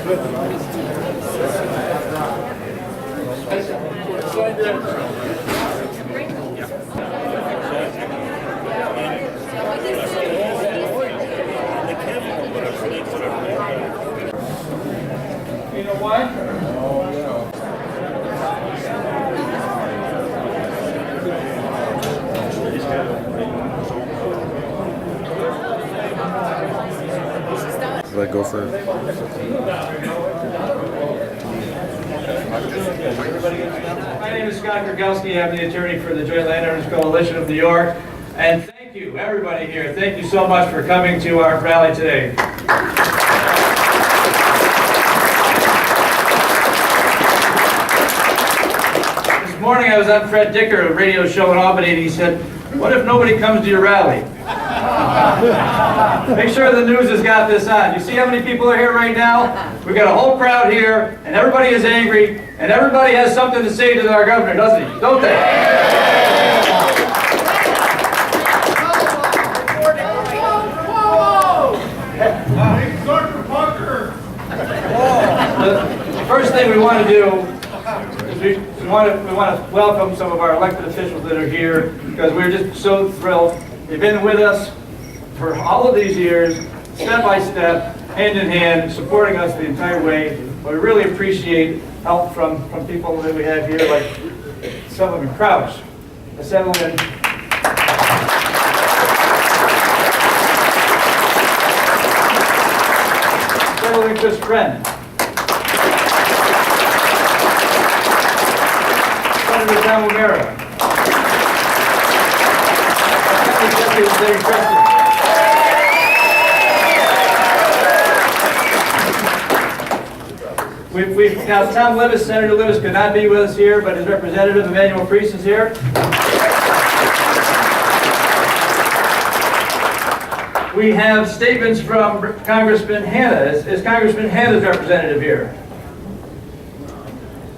You know why? Let go first. My name is Scott Kurgowski. I'm the attorney for the Joint Landowners Coalition of New York. And thank you, everybody here. Thank you so much for coming to our rally today. This morning I was on Fred Dicker, a radio show in Albany, and he said, "What if nobody comes to your rally?" Make sure the news has got this on. You see how many people are here right now? We've got a whole crowd here, and everybody is angry, and everybody has something to say to our governor, doesn't he? Don't they? The first thing we want to do is we want to welcome some of our elected officials that are here, because we're just so thrilled. They've been with us for all of these years, step by step, hand in hand, supporting us the entire way. But we really appreciate help from people that we have here, like some of them, Crouch, Assemblyman Chris Friend, Senator Tom O'Mara, We've now Tom Libis, Senator Libis could not be with us here, but his representative Emmanuel Priest is here. We have statements from Congressman Hanna. Is Congressman Hanna's representative here?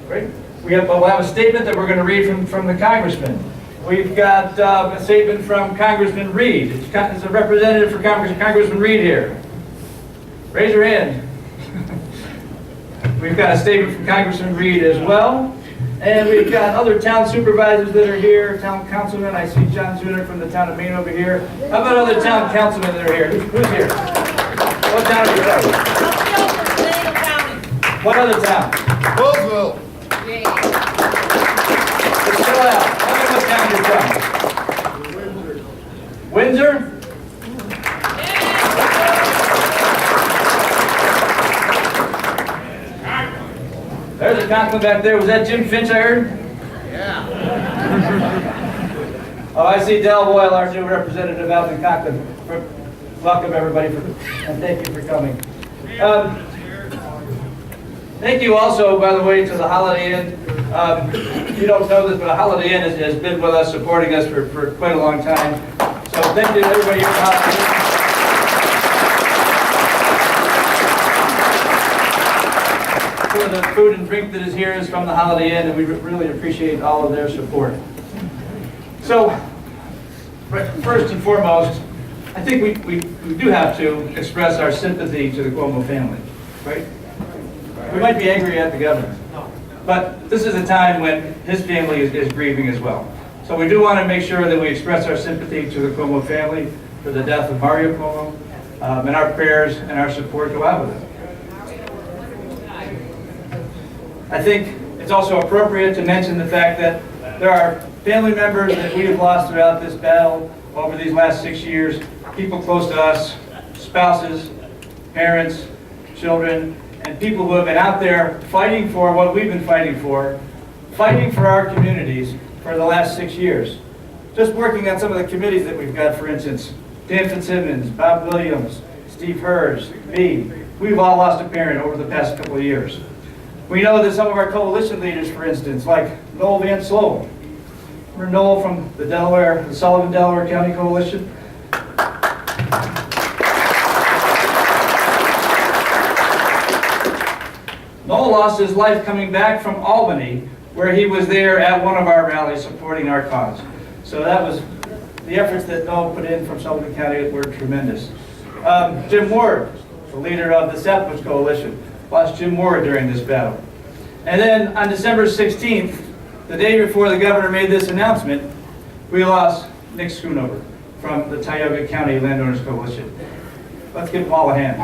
Great. We'll have a statement that we're going to read from the congressman. We've got a statement from Congressman Reed. Is a representative for Congressman Reed here? Raise your hand. We've got a statement from Congressman Reed as well. And we've got other town supervisors that are here, town councilmen. I see John Zuner from the town of Maine over here. How about other town councilmen that are here? Who's here? What town are you from? What other town? Roseville. Chill out. Tell me what town you're from. Windsor? There's a councilman back there. Was that Jim Finch I heard? Yeah. Oh, I see Del Boyle, our new representative out in Conklin. Welcome everybody, and thank you for coming. Thank you also, by the way, to the Holiday Inn. You don't know this, but the Holiday Inn has been with us, supporting us for quite a long time. So thank you to everybody at the Holiday Inn. Some of the food and drink that is here is from the Holiday Inn, and we really appreciate all of their support. So, first and foremost, I think we do have to express our sympathy to the Cuomo family, right? We might be angry at the governor, but this is a time when his family is grieving as well. So we do want to make sure that we express our sympathy to the Cuomo family for the death of Mario Cuomo, and our prayers and our support go out with him. I think it's also appropriate to mention the fact that there are family members that we have lost throughout this battle over these last 6 years, people close to us, spouses, parents, children, and people who have been out there fighting for what we've been fighting for our communities for the last 6 years. Just working on some of the committees that we've got, for instance, Dan Fitzsimmons, Bob Williams, Steve Hers, me. We've all lost a parent over the past couple of years. We know that some of our coalition leaders, for instance, like Noel Van Slow. Remember Noel from the Sullivan Delaware County Coalition? Noel lost his life coming back from Albany, where he was there at one of our rallies supporting our cause. So that was, the efforts that Noel put in from Sullivan County were tremendous. Jim Ward, the leader of the Southwest Coalition. lost Jim Moore during this battle. And then on December 16th, the day before the governor made this announcement, we lost Nick Schoonover from the Tioga County Landowners Coalition. Let's give them all a hand.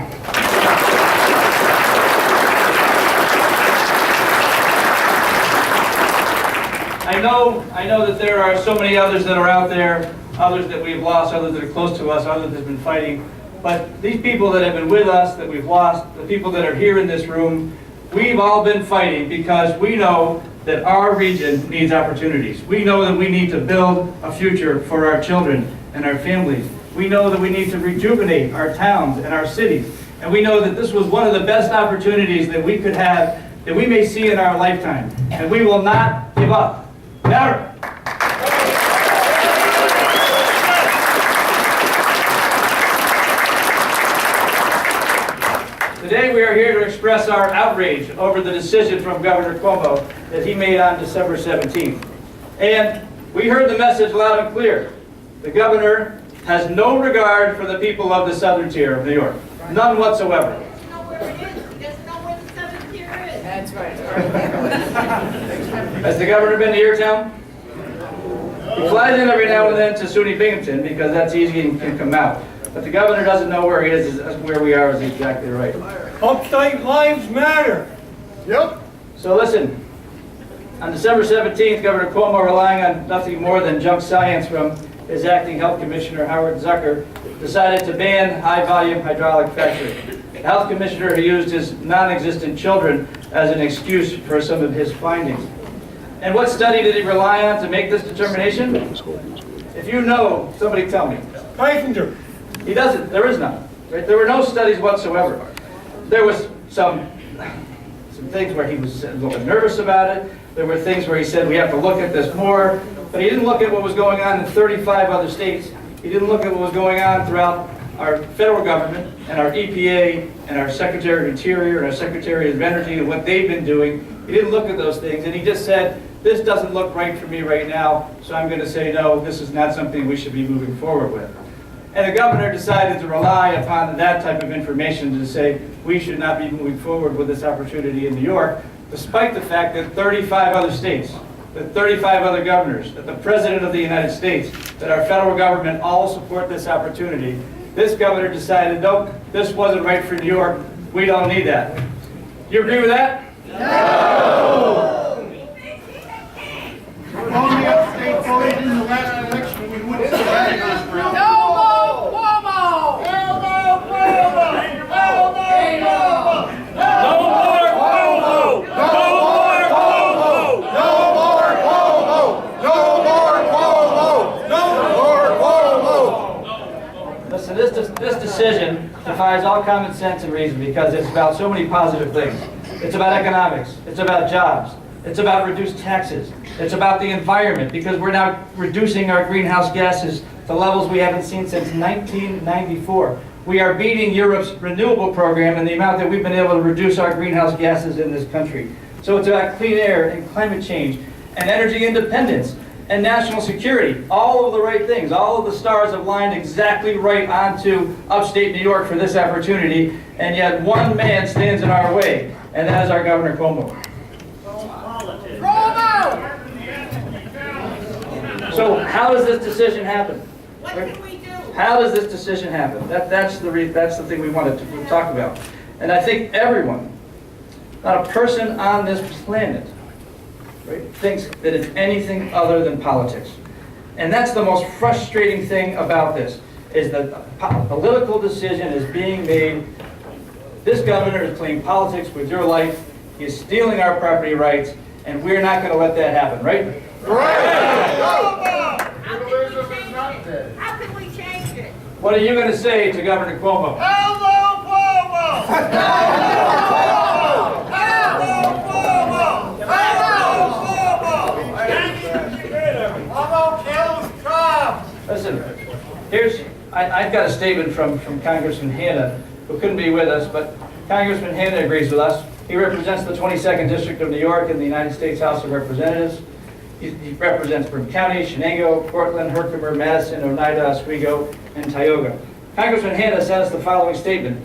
I know that there are so many others that are out there, others that we've lost, others that are close to us, others that have been fighting. But these people that have been with us, that we've lost, the people that are here in this room, we've all been fighting because we know that our region needs opportunities. We know that we need to build a future for our children and our families. We know that we need to rejuvenate our towns and our cities. And we know that this was one of the best opportunities that we could have, that we may see in our lifetime. And we will not give up. Never. Today we are here to express our outrage over the decision from Governor Cuomo that he made on December 17th. And we heard the message loud and clear. The governor has no regard for the people of the southern tier of New York. None whatsoever. He doesn't know where it is. He doesn't know where the southern tier is. That's right. Has the governor been to your town? He flies in every now and then to SUNY Binghamton because that's easy and can come out. But the governor doesn't know where he is, where we are is exactly right. Upstate lives matter. Yep. So listen, on December 17th, Governor Cuomo, relying on nothing more than junk science from his acting health commissioner, Howard Zucker, decided to ban high-volume hydraulic fracturing. The health commissioner who used his non-existent children as an excuse for some of his findings. And what study did he rely on to make this determination? If you know, somebody tell me. Passenger. He doesn't, there is none. Right? There were no studies whatsoever. There was some things where he was a little bit nervous about it. There were things where he said we have to look at this more. But he didn't look at what was going on in 35 other states. He didn't look at what was going on throughout our federal government and our EPA and our Secretary of Interior and our Secretary of Energy and what they've been doing. He didn't look at those things, and he just said, this doesn't look right for me right now, so I'm going to say no, this is not something we should be moving forward with. And the governor decided to rely upon that type of information to say we should not be moving forward with this opportunity in New York, despite the fact that 35 other states, that 35 other governors, that the President of the United States, that our federal government all support this opportunity. This governor decided, nope, this wasn't right for New York. We don't need that. You agree with that? No! On the upstate voted in the last election, we wouldn't see that in this round. No more Cuomo! No more Cuomo! No more Cuomo! No more Cuomo! No more Cuomo! No more Cuomo! No more Cuomo! Listen, this decision defies all common sense and reason because it's about so many positive things. It's about economics. It's about jobs. It's about reduced taxes. It's about the environment because we're now reducing our greenhouse gases to levels we haven't seen since 1994. We are beating Europe's renewable program in the amount that we've been able to reduce our greenhouse gases in this country. So it's about clean air and climate change and energy independence and national security. All of the right things. All of the stars have lined exactly right onto upstate New York for this opportunity, and yet one man stands in our way, and that is our Governor Cuomo. So how does this decision happen? What can we do? How does this decision happen? That's the thing we wanted to talk about. And I think everyone, not a person on this planet, right, thinks that it's anything other than politics. And that's the most frustrating thing about this, is that a political decision is being made. This governor is playing politics with your life. He's stealing our property rights, and we're not going to let that happen, right? How can we change it? What are you going to say to Governor Cuomo? Listen, I've got a statement from Congressman Hanna, who couldn't be with us, but Congressman Hanna agrees with us. He represents the 22nd District of New York in the United States House of Representatives. He represents Broome County, Shenango, Portland, Herkimer, Madison, Oneida, Oswego, and Tioga. Congressman Hanna sent us the following statement.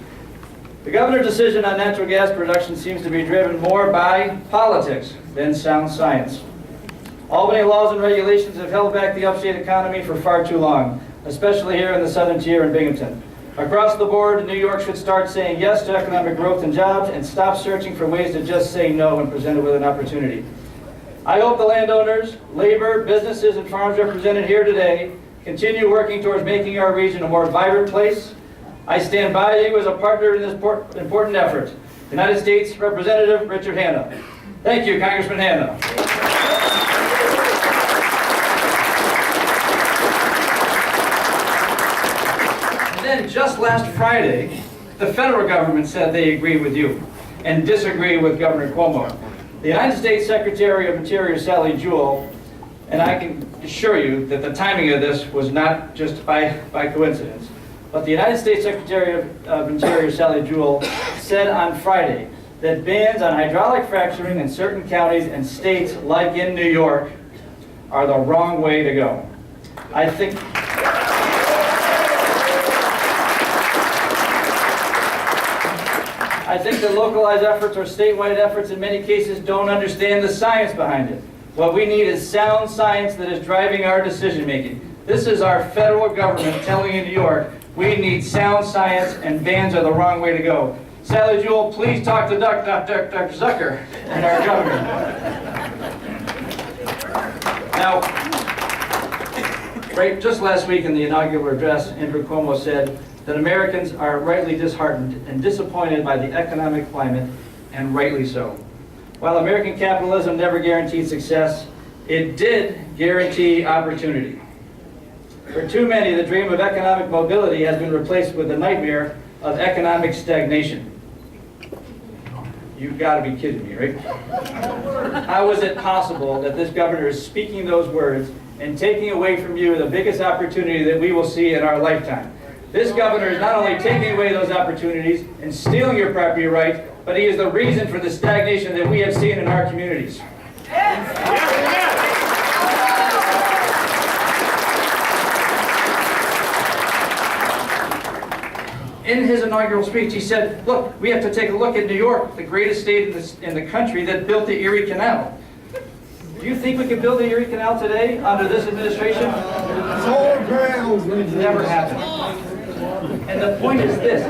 The governor's decision on natural gas production seems to be driven more by politics than sound science. Albany laws and regulations have held back the upstate economy for far too long, especially here in the southern tier in Binghamton. Across the board, New York should start saying yes to economic growth and jobs and stop searching for ways to just say no when presented with an opportunity. I hope the landowners, labor, businesses, and farms represented here today continue working towards making our region a more vibrant place. I stand by you as a partner in this important effort. United States Representative Richard Hanna. Thank you, Congressman Hanna. And then just last Friday, the federal government said they agree with you and disagree with Governor Cuomo. The United States Secretary of Interior, Sally Jewell, and I can assure you that the timing of this was not just by coincidence, but the United States Secretary of Interior, Sally Jewell, said on Friday that bans on hydraulic fracturing in certain counties and states, like in New York, are the wrong way to go. I think that localized efforts or statewide efforts in many cases don't understand the science behind it. What we need is sound science that is driving our decision making. This is our federal government telling in New York, we need sound science and bans are the wrong way to go. Sally Jewell, please talk to Dr. Zucker and our governor. Now, right, just last week in the inaugural address, Andrew Cuomo said that Americans are rightly disheartened and disappointed by the economic climate, and rightly so. While American capitalism never guaranteed success, it did guarantee opportunity. For too many, the dream of economic mobility has been replaced with the nightmare of economic stagnation. You've got to be kidding me, right? How is it possible that this governor is speaking those words and taking away from you the biggest opportunity that we will see in our lifetime? This governor is not only taking away those opportunities and stealing your property rights, but he is the reason for the stagnation that we have seen in our communities. In his inaugural speech, he said, look, we have to take a look at New York, the greatest state in the country that built the Erie Canal. Do you think we could build the Erie Canal today under this administration? It's never happened. And the point is this,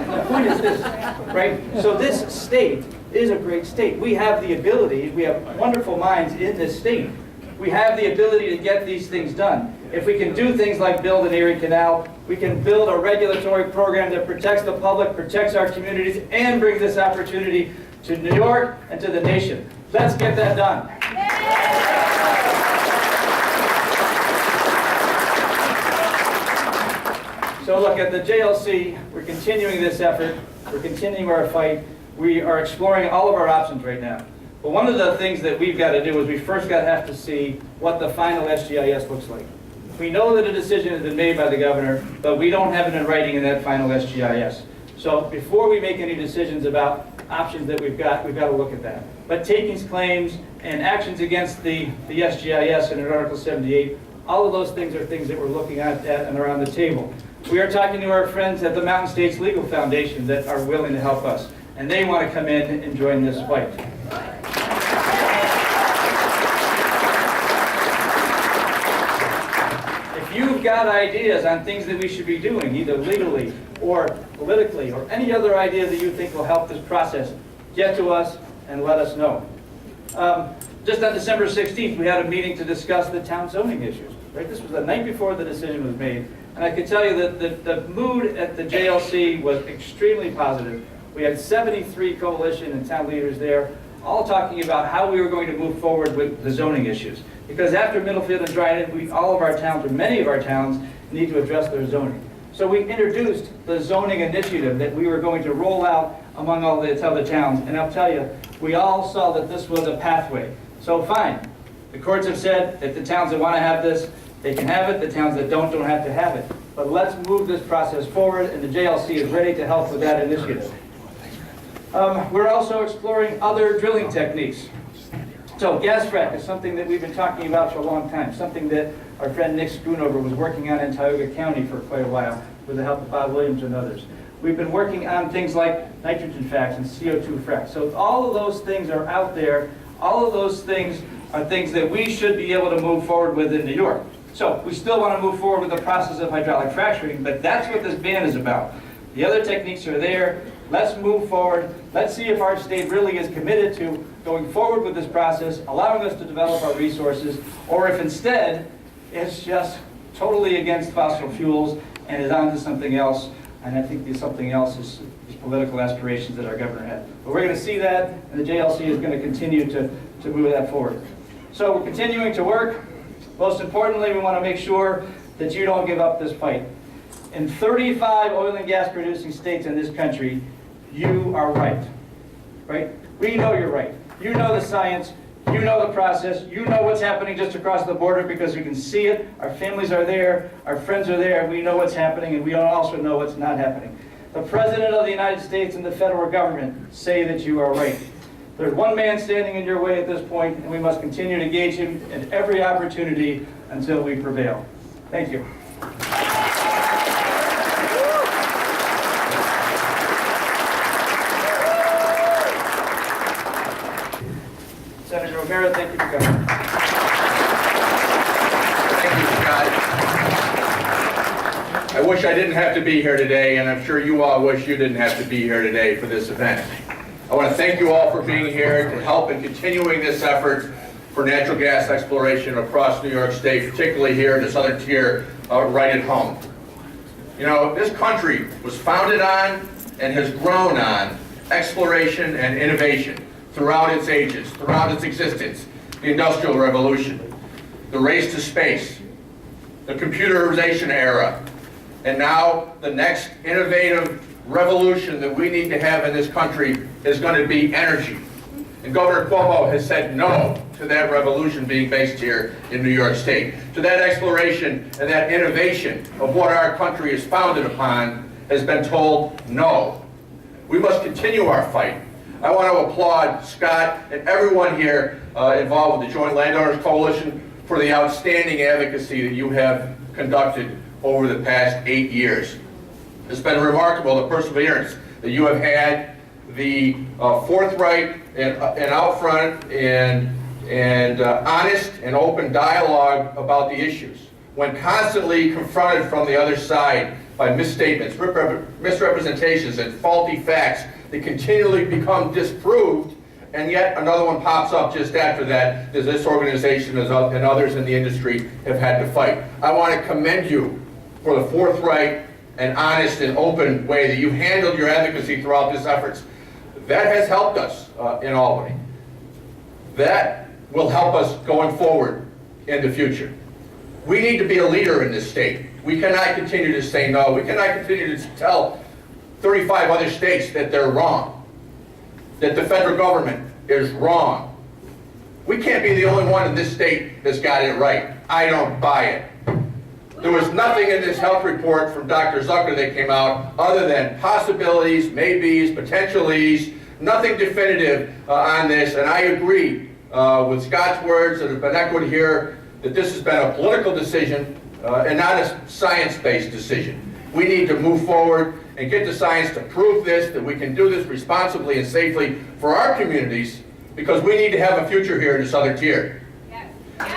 right? So this state is a great state. We have the ability, we have wonderful minds in this state. We have the ability to get these things done. If we can do things like build an Erie Canal, we can build a regulatory program that protects the public, protects our communities, and brings this opportunity to New York and to the nation. Let's get that done. So look, at the JLC, we're continuing this effort. We're continuing our fight. We are exploring all of our options right now. But one of the things that we've got to do is we first got to have to see what the final SGIS looks like. We know that a decision has been made by the governor, but we don't have it in writing in that final SGIS. So before we make any decisions about options that we've got to look at that. But takings claims and actions against the SGIS and in Article 78, all of those things are things that we're looking at and are on the table. We are talking to our friends at the Mountain States Legal Foundation that are willing to help us, and they want to come in and join this fight. If you've got ideas on things that we should be doing, either legally or politically, or any other idea that you think will help this process, get to us and let us know. Just on December 16th, we had a meeting to discuss the town zoning issues. Right? This was the night before the decision was made. And I can tell you that the mood at the JLC was extremely positive. We had 73 coalition and town leaders there, all talking about how we were going to move forward with the zoning issues. Because after Middlefield and Dryden, all of our towns, or many of our towns, need to address their zoning. So we introduced the zoning initiative that we were going to roll out among all the other towns. And I'll tell you, we all saw that this was a pathway. So fine, the courts have said that the towns that want to have this, they can have it. The towns that don't have to have it. But let's move this process forward, and the JLC is ready to help with that initiative. We're also exploring other drilling techniques. So gas frac is something that we've been talking about for a long time, something that our friend Nick Schoonover was working on in Tioga County for quite a while with the help of Bob Williams and others. We've been working on things like nitrogen fracs and CO2 fracs. So all of those things are out there. All of those things are things that we should be able to move forward with in New York. So we still want to move forward with the process of hydraulic fracturing, but that's what this ban is about. The other techniques are there. Let's move forward. Let's see if our state really is committed to going forward with this process, allowing us to develop our resources, or if instead it's just totally against fossil fuels and is on to something else. And I think the something else is political aspirations that our governor had. But we're going to see that, and the JLC is going to continue to move that forward. So we're continuing to work. Most importantly, we want to make sure that you don't give up this fight. In 35 oil and gas producing states in this country, you are right. Right? We know you're right. You know the science. You know the process. You know what's happening just across the border because we can see it. Our families are there. Our friends are there. We know what's happening, and we also know what's not happening. The President of the United States and the federal government say that you are right. There's one man standing in your way at this point, and we must continue to engage him at every opportunity until we prevail. Thank you. Senator O'Meara, thank you for coming. Thank you, Scott. I wish I didn't have to be here today, and I'm sure you all wish you didn't have to be here today for this event. I want to thank you all for being here to help in continuing this effort for natural gas exploration across New York State, particularly here in the southern tier, right at home. You know, this country was founded on and has grown on exploration and innovation throughout its ages, throughout its existence. The Industrial Revolution, the race to space, the computerization era, and now the next innovative revolution that we need to have in this country is going to be energy. And Governor Cuomo has said no to that revolution being based here in New York State. To that exploration and that innovation of what our country is founded upon has been told no. We must continue our fight. I want to applaud Scott and everyone here involved with the Joint Landowners Coalition for the outstanding advocacy that you have conducted over the past 8 years. It's been remarkable, the perseverance that you have had, the forthright and out front and honest and open dialogue about the issues. When constantly confronted from the other side by misstatements, misrepresentations, and faulty facts that continually become disproved, and yet another one pops up just after that, as this organization and others in the industry have had to fight. I want to commend you for the forthright and honest and open way that you've handled your advocacy throughout this efforts. That has helped us in Albany. That will help us going forward in the future. We need to be a leader in this state. We cannot continue to say no. We cannot continue to tell 35 other states that they're wrong, that the federal government is wrong. We can't be the only one in this state that's got it right. I don't buy it. There was nothing in this health report from Dr. Zucker that came out other than possibilities, maybes, potentialities, nothing definitive on this. And I agree with Scott's words that have been echoed here that this has been a political decision and not a science-based decision. We need to move forward and get the science to prove this, that we can do this responsibly and safely for our communities, because we need to have a future here in the southern tier. Yes. And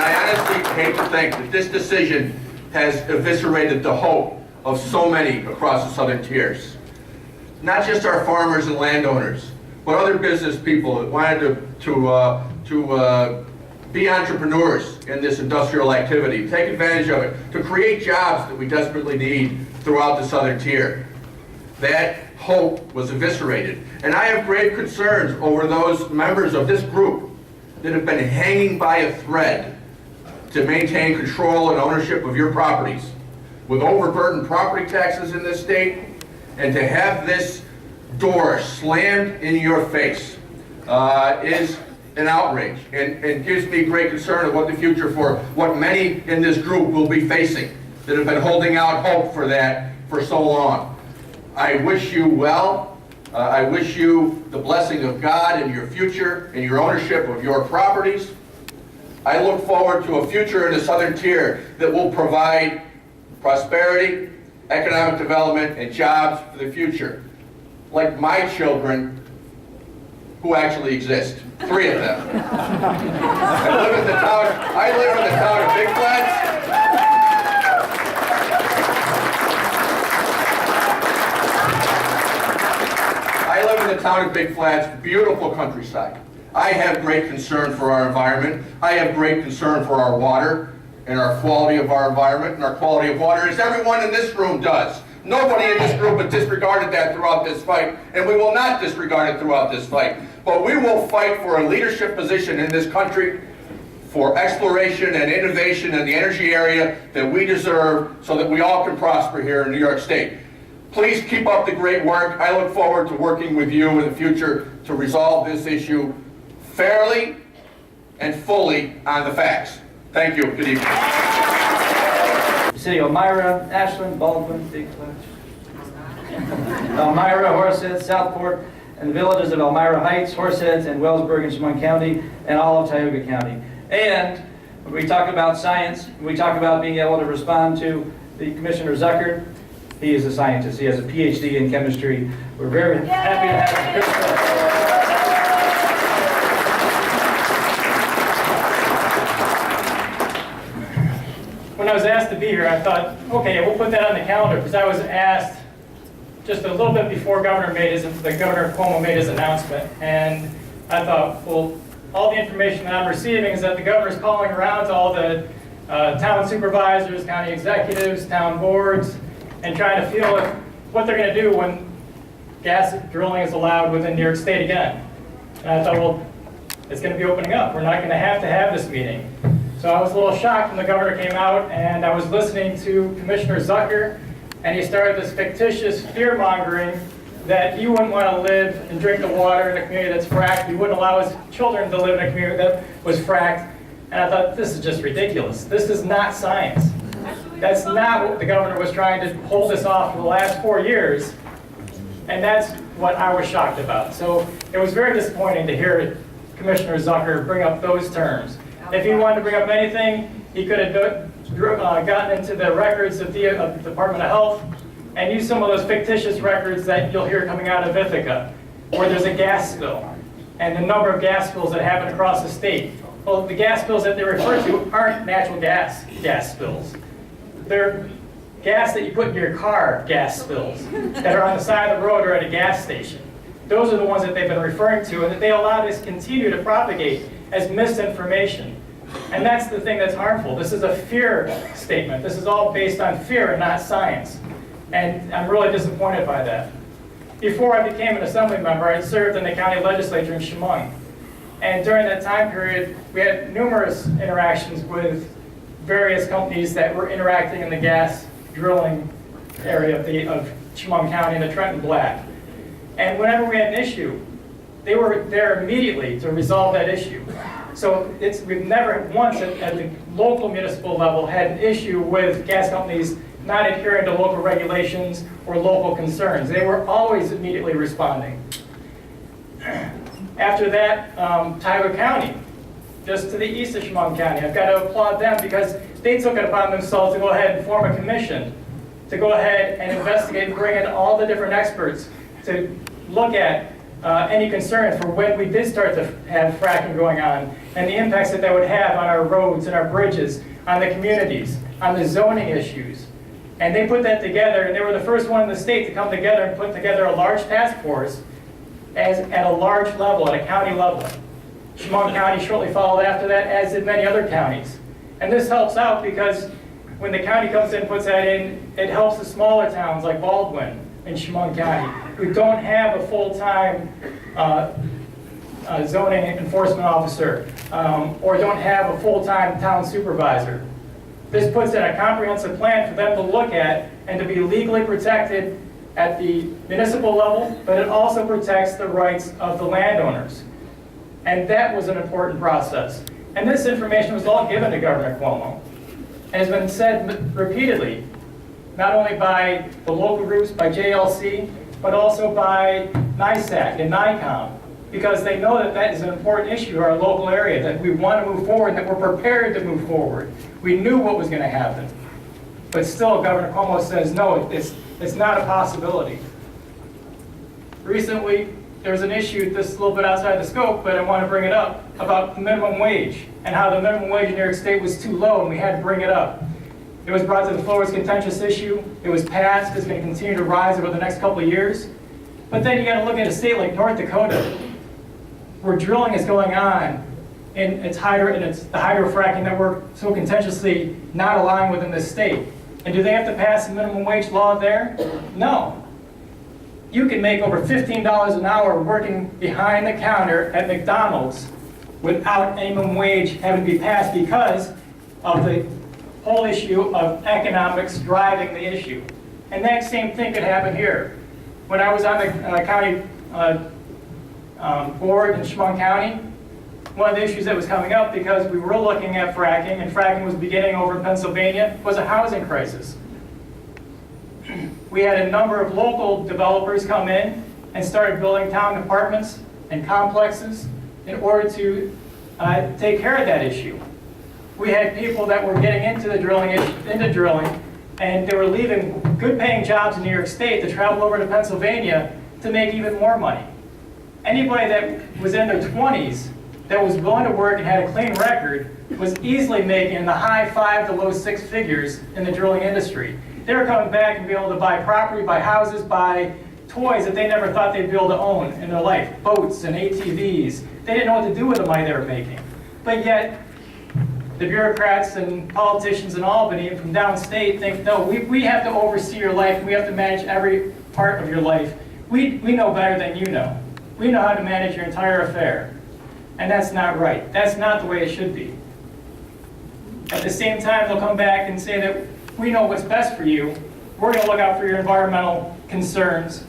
I honestly hate to think that this decision has eviscerated the hope of so many across the southern tiers. Not just our farmers and landowners, but other business people that wanted to be entrepreneurs in this industrial activity, take advantage of it, to create jobs that we desperately need throughout the southern tier. That hope was eviscerated. And I have grave concerns over those members of this group that have been hanging by a thread to maintain control and ownership of your properties, with overburdened property taxes in this state, and to have this door slammed in your face is an outrage, and gives me great concern of what the future for what many in this group will be facing that have been holding out hope for that for so long. I wish you well. I wish you the blessing of God in your future, in your ownership of your properties. I look forward to a future in the southern tier that will provide prosperity, economic development, and jobs for the future. Like my children, who actually exist, 3 of them. I live in the town of Big Flats. I live in the town of Big Flats, beautiful countryside. I have great concern for our environment. I have great concern for our water and our quality of our environment and our quality of water, as everyone in this room does. Nobody in this group has disregarded that throughout this fight, and we will not disregard it throughout this fight. But we will fight for a leadership position in this country, for exploration and innovation in the energy area that we deserve so that we all can prosper here in New York State. Please keep up the great work. I look forward to working with you in the future to resolve this issue fairly and fully on the facts. Thank you. Good evening. City of Elmira, Ashland, Baldwin, Big Flats, Elmira, Horseheads, Southport, and the villages of Elmira Heights, Horseheads, and Wellsburg in Chemung County, and all of Tioga County. And when we talk about science, we talk about being able to respond to the Commissioner Zucker. He is a scientist. He has a PhD in chemistry. We're very happy to have him. When I was asked to be here, I thought, okay, we'll put that on the calendar, because I was asked just a little bit before Governor Cuomo made his announcement, and I thought, well, all the information that I'm receiving is that the governor's calling around to all the town supervisors, county executives, town boards, and trying to feel what they're going to do when gas drilling is allowed within New York State again. And I thought, well, it's going to be opening up. We're not going to have this meeting. So I was a little shocked when the governor came out, and I was listening to Commissioner Zucker, and he started this fictitious fear-mongering that he wouldn't want to live and drink the water in a community that's fracked. He wouldn't allow his children to live in a community that was fracked. And I thought, this is just ridiculous. This is not science. That's not what the governor was trying to hold us off for the last 4 years. And that's what I was shocked about. So it was very disappointing to hear Commissioner Zucker bring up those terms. If he wanted to bring up anything, he could have gotten into the records of the Department of Health and used some of those fictitious records that you'll hear coming out of Ithaca, where there's a gas spill, and the number of gas spills that happen across the state. Well, the gas spills that they refer to aren't natural gas spills. They're gas that you put in your car gas spills that are on the side of the road or at a gas station. Those are the ones that they've been referring to, and that they allow this continue to propagate as misinformation. And that's the thing that's harmful. This is a fear statement. This is all based on fear and not science. And I'm really disappointed by that. Before I became an assembly member, I served in the county legislature in Chemung. And during that time period, we had numerous interactions with various companies that were interacting in the gas drilling area of Chemung County and the Trenton Black. And whenever we had an issue, they were there immediately to resolve that issue. So we've never once at the local municipal level had an issue with gas companies not adhering to local regulations or local concerns. They were always immediately responding. After that, Tioga County, just to the east of Chemung County, I've got to applaud them because they took it upon themselves to go ahead and form a commission to go ahead and investigate and bring in all the different experts to look at any concern for when we did start to have fracking going on and the impacts that would have on our roads and our bridges, on the communities, on the zoning issues. And they put that together, and they were the first one in the state to come together and put together a large task force at a large level, at a county level. Chemung County shortly followed after that, as did many other counties. And this helps out because when the county comes in and puts that in, it helps the smaller towns like Baldwin in Chemung County, who don't have a full-time zoning enforcement officer, or don't have a full-time town supervisor. This puts in a comprehensive plan for them to look at and to be legally protected at the municipal level, but it also protects the rights of the landowners. And that was an important process. And this information was all given to Governor Cuomo, and has been said repeatedly, not only by the local groups, by JLC, but also by NISAC and NICOM. because they know that that is an important issue to our local area, that we want to move forward, that we're prepared to move forward. We knew what was going to happen. But still, Governor Cuomo says, no, it's not a possibility. Recently, there was an issue, this is a little bit outside the scope, but I want to bring it up, about the minimum wage and how the minimum wage in New York State was too low and we had to bring it up. It was brought to the floor as a contentious issue. It was passed. It's going to continue to rise over the next couple of years. But then you got to look at a state like North Dakota, where drilling is going on, and it's the hydrofracking that we're so contentiously not allowing within this state. And do they have to pass a minimum wage law there? No. You can make over $15 an hour working behind the counter at McDonald's without any minimum wage having to be passed because of the whole issue of economics driving the issue. And that same thing could happen here. When I was on the county board in Chemung County, one of the issues that was coming up, because we were looking at fracking, and fracking was beginning over in Pennsylvania, was a housing crisis. We had a number of local developers come in and started building town apartments and complexes in order to take care of that issue. We had people that were getting into drilling, and they were leaving good-paying jobs in New York State to travel over to Pennsylvania to make even more money. Anybody that was in their 20s that was willing to work and had a clean record was easily making in the high 5 to low 6 figures in the drilling industry. They were coming back and be able to buy property, buy houses, buy toys that they never thought they'd be able to own in their life, boats and ATVs. They didn't know what to do with the money they were making. But yet, the bureaucrats and politicians in Albany from downstate think, no, we have to oversee your life. We have to manage every part of your life. We know better than you know. We know how to manage your entire affair. And that's not right. That's not the way it should be. At the same time, they'll come back and say that we know what's best for you. We're going to look out for your environmental concerns.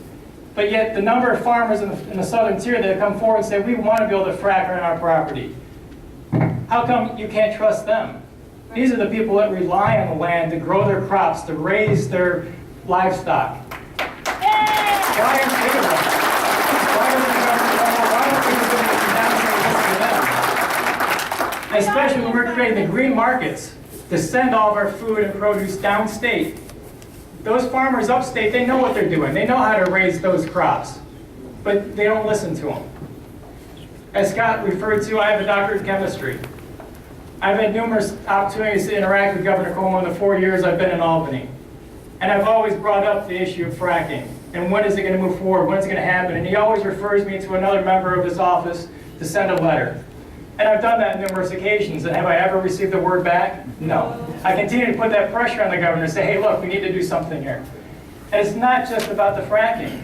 But yet, the number of farmers in the southern tier that have come forward and say, we want to be able to frack on our property. How come you can't trust them? These are the people that rely on the land to grow their crops, to raise their livestock. Why aren't they around? Why don't we do them? Especially when we're creating the green markets to send all of our food and produce downstate. Those farmers upstate, they know what they're doing. They know how to raise those crops, but they don't listen to them. As Scott referred to, I have a doctorate in chemistry. I've had numerous opportunities to interact with Governor Cuomo in the 4 years I've been in Albany. And I've always brought up the issue of fracking. And when is it going to move forward? When is it going to happen? And he always refers me to another member of his office to send a letter. And I've done that on numerous occasions. And have I ever received the word back? No. I continue to put that pressure on the governor and say, hey, look, we need to do something here. And it's not just about the fracking.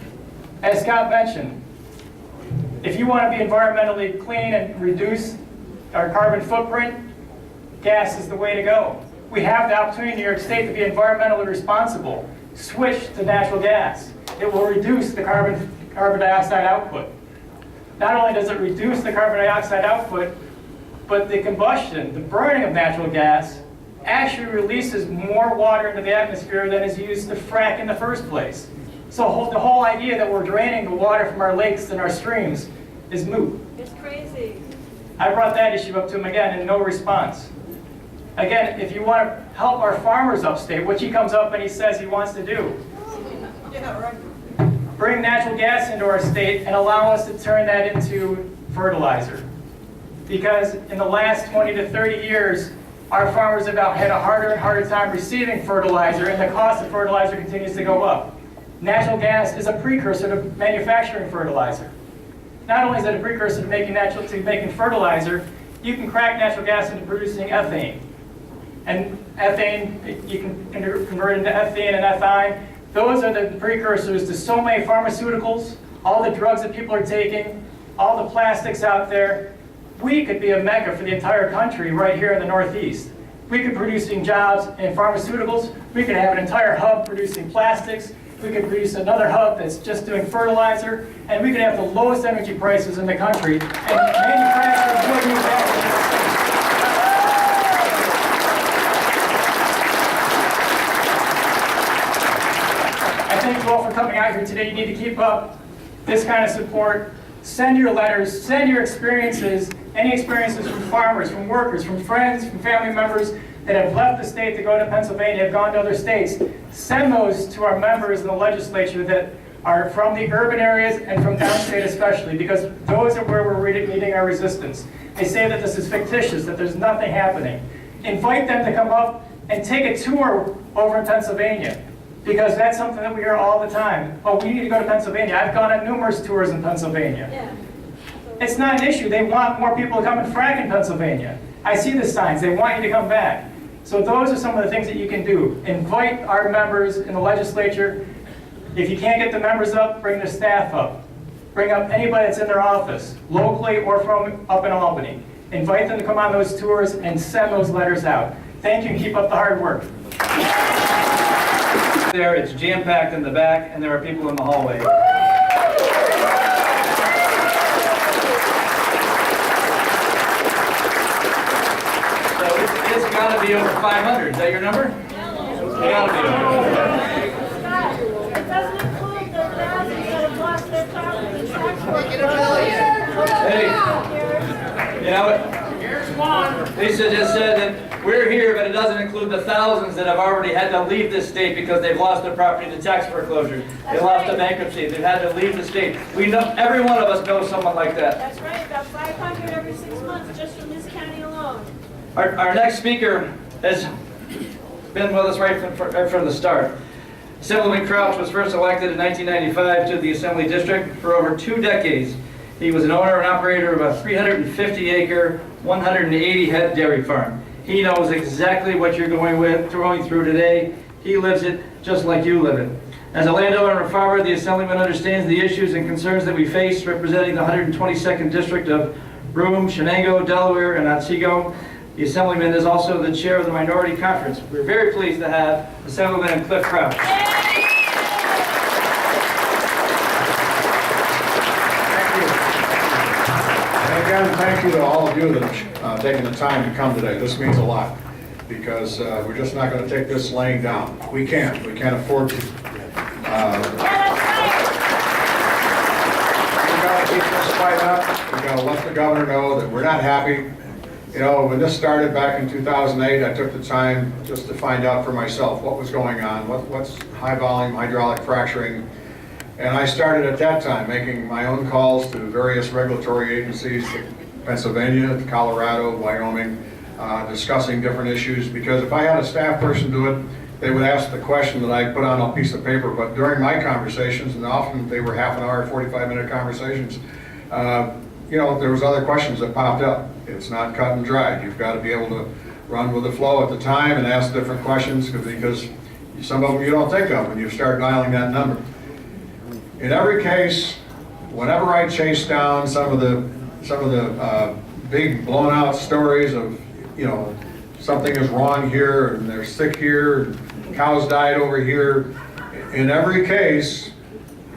As Scott mentioned, if you want to be environmentally clean and reduce our carbon footprint, gas is the way to go. We have the opportunity in New York State to be environmentally responsible. Switch to natural gas. It will reduce the carbon dioxide output. Not only does it reduce the carbon dioxide output, but the combustion, the burning of natural gas, actually releases more water into the atmosphere than is used to frack in the first place. So the whole idea that we're draining the water from our lakes and our streams is moot. It's crazy. I brought that issue up to him again and no response. Again, if you want to help our farmers upstate, which he comes up and he says he wants to do, Yeah, right. bring natural gas into our state and allow us to turn that into fertilizer. Because in the last 20 to 30 years, our farmers have had a harder and harder time receiving fertilizer, and the cost of fertilizer continues to go up. Natural gas is a precursor to manufacturing fertilizer. Not only is it a precursor to making fertilizer, you can crack natural gas into producing ethane. And ethane, you can convert into ethane and ethyne. Those are the precursors to so many pharmaceuticals, all the drugs that people are taking, all the plastics out there. We could be a mecca for the entire country right here in the Northeast. We could be producing jobs in pharmaceuticals. We could have an entire hub producing plastics. We could produce another hub that's just doing fertilizer. And we could have the lowest energy prices in the country and manufacture good new factories. Thank you all for coming out here today. You need to keep up this kind of support Send your letters, send your experiences, any experiences from farmers, from workers, from friends, from family members that have left the state to go to Pennsylvania, have gone to other states. Send those to our members in the legislature that are from the urban areas and from downstate especially, because those are where we're meeting our resistance. They say that this is fictitious, that there's nothing happening. Invite them to come up and take a tour over in Pennsylvania, because that's something that we hear all the time. Oh, we need to go to Pennsylvania. I've gone on numerous tours in Pennsylvania. It's not an issue. They want more people to come and frack in Pennsylvania. I see the signs. They want you to come back. So those are some of the things that you can do. Invite our members in the legislature. If you can't get the members up, bring the staff up. Bring up anybody that's in their office, locally or from up in Albany. Invite them to come on those tours and send those letters out. Thank you, and keep up the hard work. There, it's jam-packed in the back, and there are people in the hallway. So it's got to be over 500. Is that your number? It's got to be over. It doesn't include the thousands that have lost their property tax work. Hey, you know what? Lisa just said that we're here, but it doesn't include the thousands that have already had to leave this state because they've lost their property to tax foreclosure. They lost to bankruptcy. They've had to leave the state. We know, every one of us knows someone like that. That's right, about 500 every 6 months just from this county alone. Our next speaker has been with us right from the start. Assemblyman Crouch was first elected in 1995 to the Assembly District. For over 2 decades, he was an owner and operator of a 350-acre, 180-head dairy farm. He knows exactly what you're going through today. He lives it just like you live it. As a landowner and farmer, the Assemblyman understands the issues and concerns that we face representing the 122nd District of Broome, Shenango, Delaware, and Otsego. The Assemblyman is also the chair of the Minority Conference. We're very pleased to have Assemblyman Cliff Crouch. Again, thank you to all of you that have taken the time to come today. This means a lot, because we're just not going to take this laying down. We can't afford to. We've got to keep this fight up. We've got to let the governor know that we're not happy. You know, when this started back in 2008, I took the time just to find out for myself what was going on, what's high volume hydraulic fracturing. And I started at that time making my own calls to various regulatory agencies, to Pennsylvania, to Colorado, Wyoming, discussing different issues, because if I had a staff person do it, they would ask the question that I put on a piece of paper. But during my conversations, and often they were half an hour, 45-minute conversations, you know, there was other questions that popped up. It's not cut and dried. You've got to be able to run with the flow at the time and ask different questions, because some of them you don't think of when you start dialing that number. In every case, whenever I chase down some of the big blown out stories of, you know, something is wrong here and they're sick here, and cows died over here, in every case,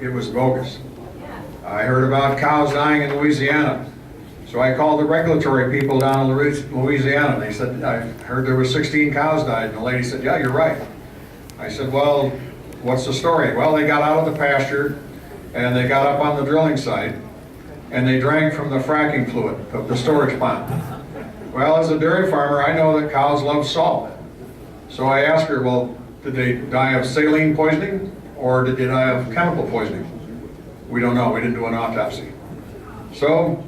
it was bogus. I heard about cows dying in Louisiana. So I called the regulatory people down in Louisiana. They said, I heard there were 16 cows died. And the lady said, yeah, you're right. I said, well, what's the story? Well, they got out of the pasture and they got up on the drilling site and they drank from the fracking fluid of the storage pond. Well, as a dairy farmer, I know that cows love salt. So I asked her, well, did they die of saline poisoning or did they die of chemical poisoning? We don't know. We didn't do an autopsy. So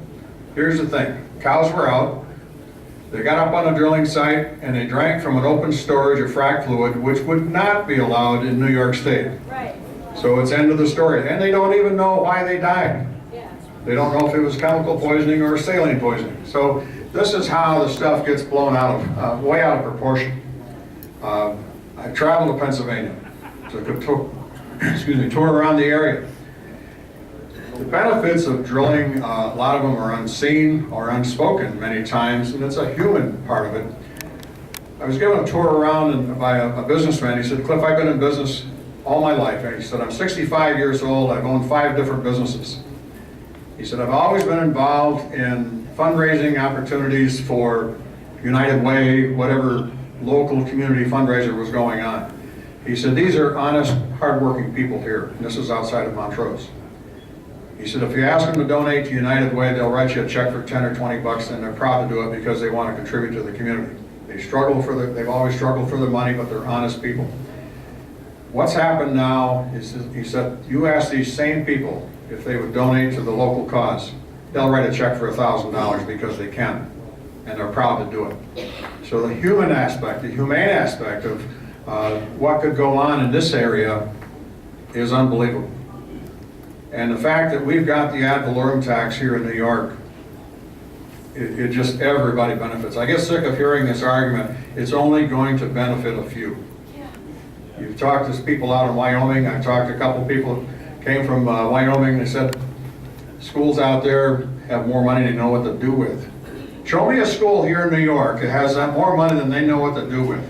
here's the thing. Cows were out. They got up on a drilling site and they drank from an open storage of frac fluid, which would not be allowed in New York State. Right. So it's end of the story. And they don't even know why they died. Yeah. They don't know if it was chemical poisoning or saline poisoning. So this is how the stuff gets blown out of, way out of proportion. I traveled to Pennsylvania, took a tour around the area. The benefits of drilling, a lot of them are unseen or unspoken many times, and it's a human part of it. I was given a tour around by a businessman. He said, Cliff, I've been in business all my life. And he said, I'm 65 years old. I've owned 5 different businesses. He said, I've always been involved in fundraising opportunities for United Way, whatever local community fundraiser was going on. He said, these are honest, hardworking people here. And this is outside of Montrose. He said, if you ask them to donate to United Way, they'll write you a check for 10 or 20 bucks, and they're proud to do it because they want to contribute to the community. They've always struggled for their money, but they're honest people. What's happened now is, he said, you ask these same people if they would donate to the local cause. They'll write a check for $1,000 because they can, and they're proud to do it. So the human aspect, the humane aspect of what could go on in this area is unbelievable. And the fact that we've got the ad valorem tax here in New York, it just, everybody benefits. I get sick of hearing this argument, it's only going to benefit a few. You've talked to people out in Wyoming, I talked to a couple people who came from Wyoming, they said schools out there have more money than they know what to do with. Show me a school here in New York that has more money than they know what to do with.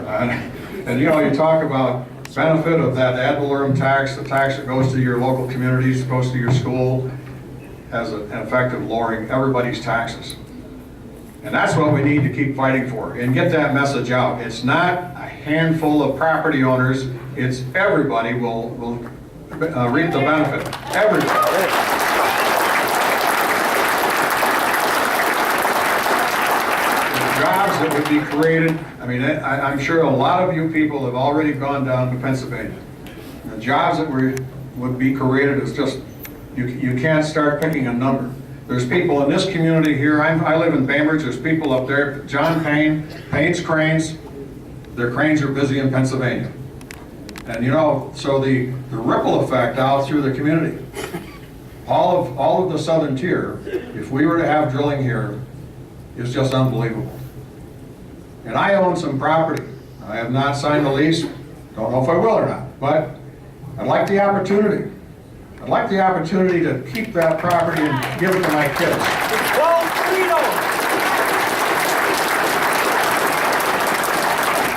And you know, you talk about benefit of that ad valorem tax, the tax that goes to your local communities, goes to your school, has an effect of lowering everybody's taxes. And that's what we need to keep fighting for and get that message out. It's not a handful of property owners, it's everybody will reap the benefit. Everybody. Jobs that would be created, I mean, I'm sure a lot of you people have already gone down to Pennsylvania. The jobs that would be created is just, you can't start picking a number. There's people in this community here, I live in Bainbridge, there's people up there, John Payne, Payne's Cranes, their cranes are busy in Pennsylvania. And you know, so the ripple effect out through the community, all of the southern tier, if we were to have drilling here, is just unbelievable. And I own some property. I have not signed the lease, don't know if I will or not, but I'd like the opportunity. I'd like the opportunity to keep that property and give it to my kids.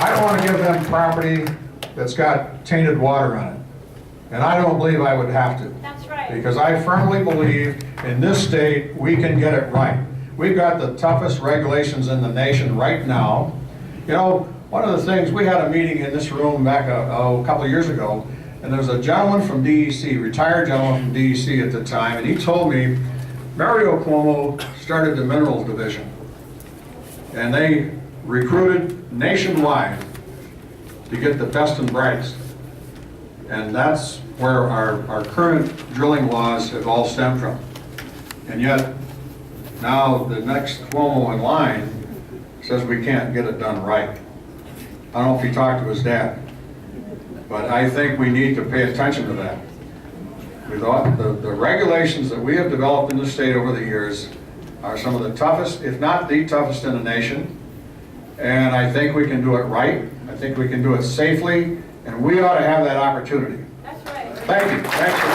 I don't want to give them property that's got tainted water on it. And I don't believe I would have to. That's right. Because I firmly believe in this state, we can get it right. We've got the toughest regulations in the nation right now. You know, one of the things, we had a meeting in this room back a couple of years ago, and there was a gentleman from DEC, retired gentleman from DEC at the time, and he told me Mario Cuomo started the minerals division. And they recruited nationwide to get the best and brightest. And that's where our current drilling laws have all stemmed from. And yet, now the next Cuomo in line says we can't get it done right. I don't know if he talked to his dad, but I think we need to pay attention to that. With all the regulations that we have developed in the state over the years are some of the toughest, if not the toughest in the nation. And I think we can do it right. I think we can do it safely, and we ought to have that opportunity. That's right. Thank you. Thanks for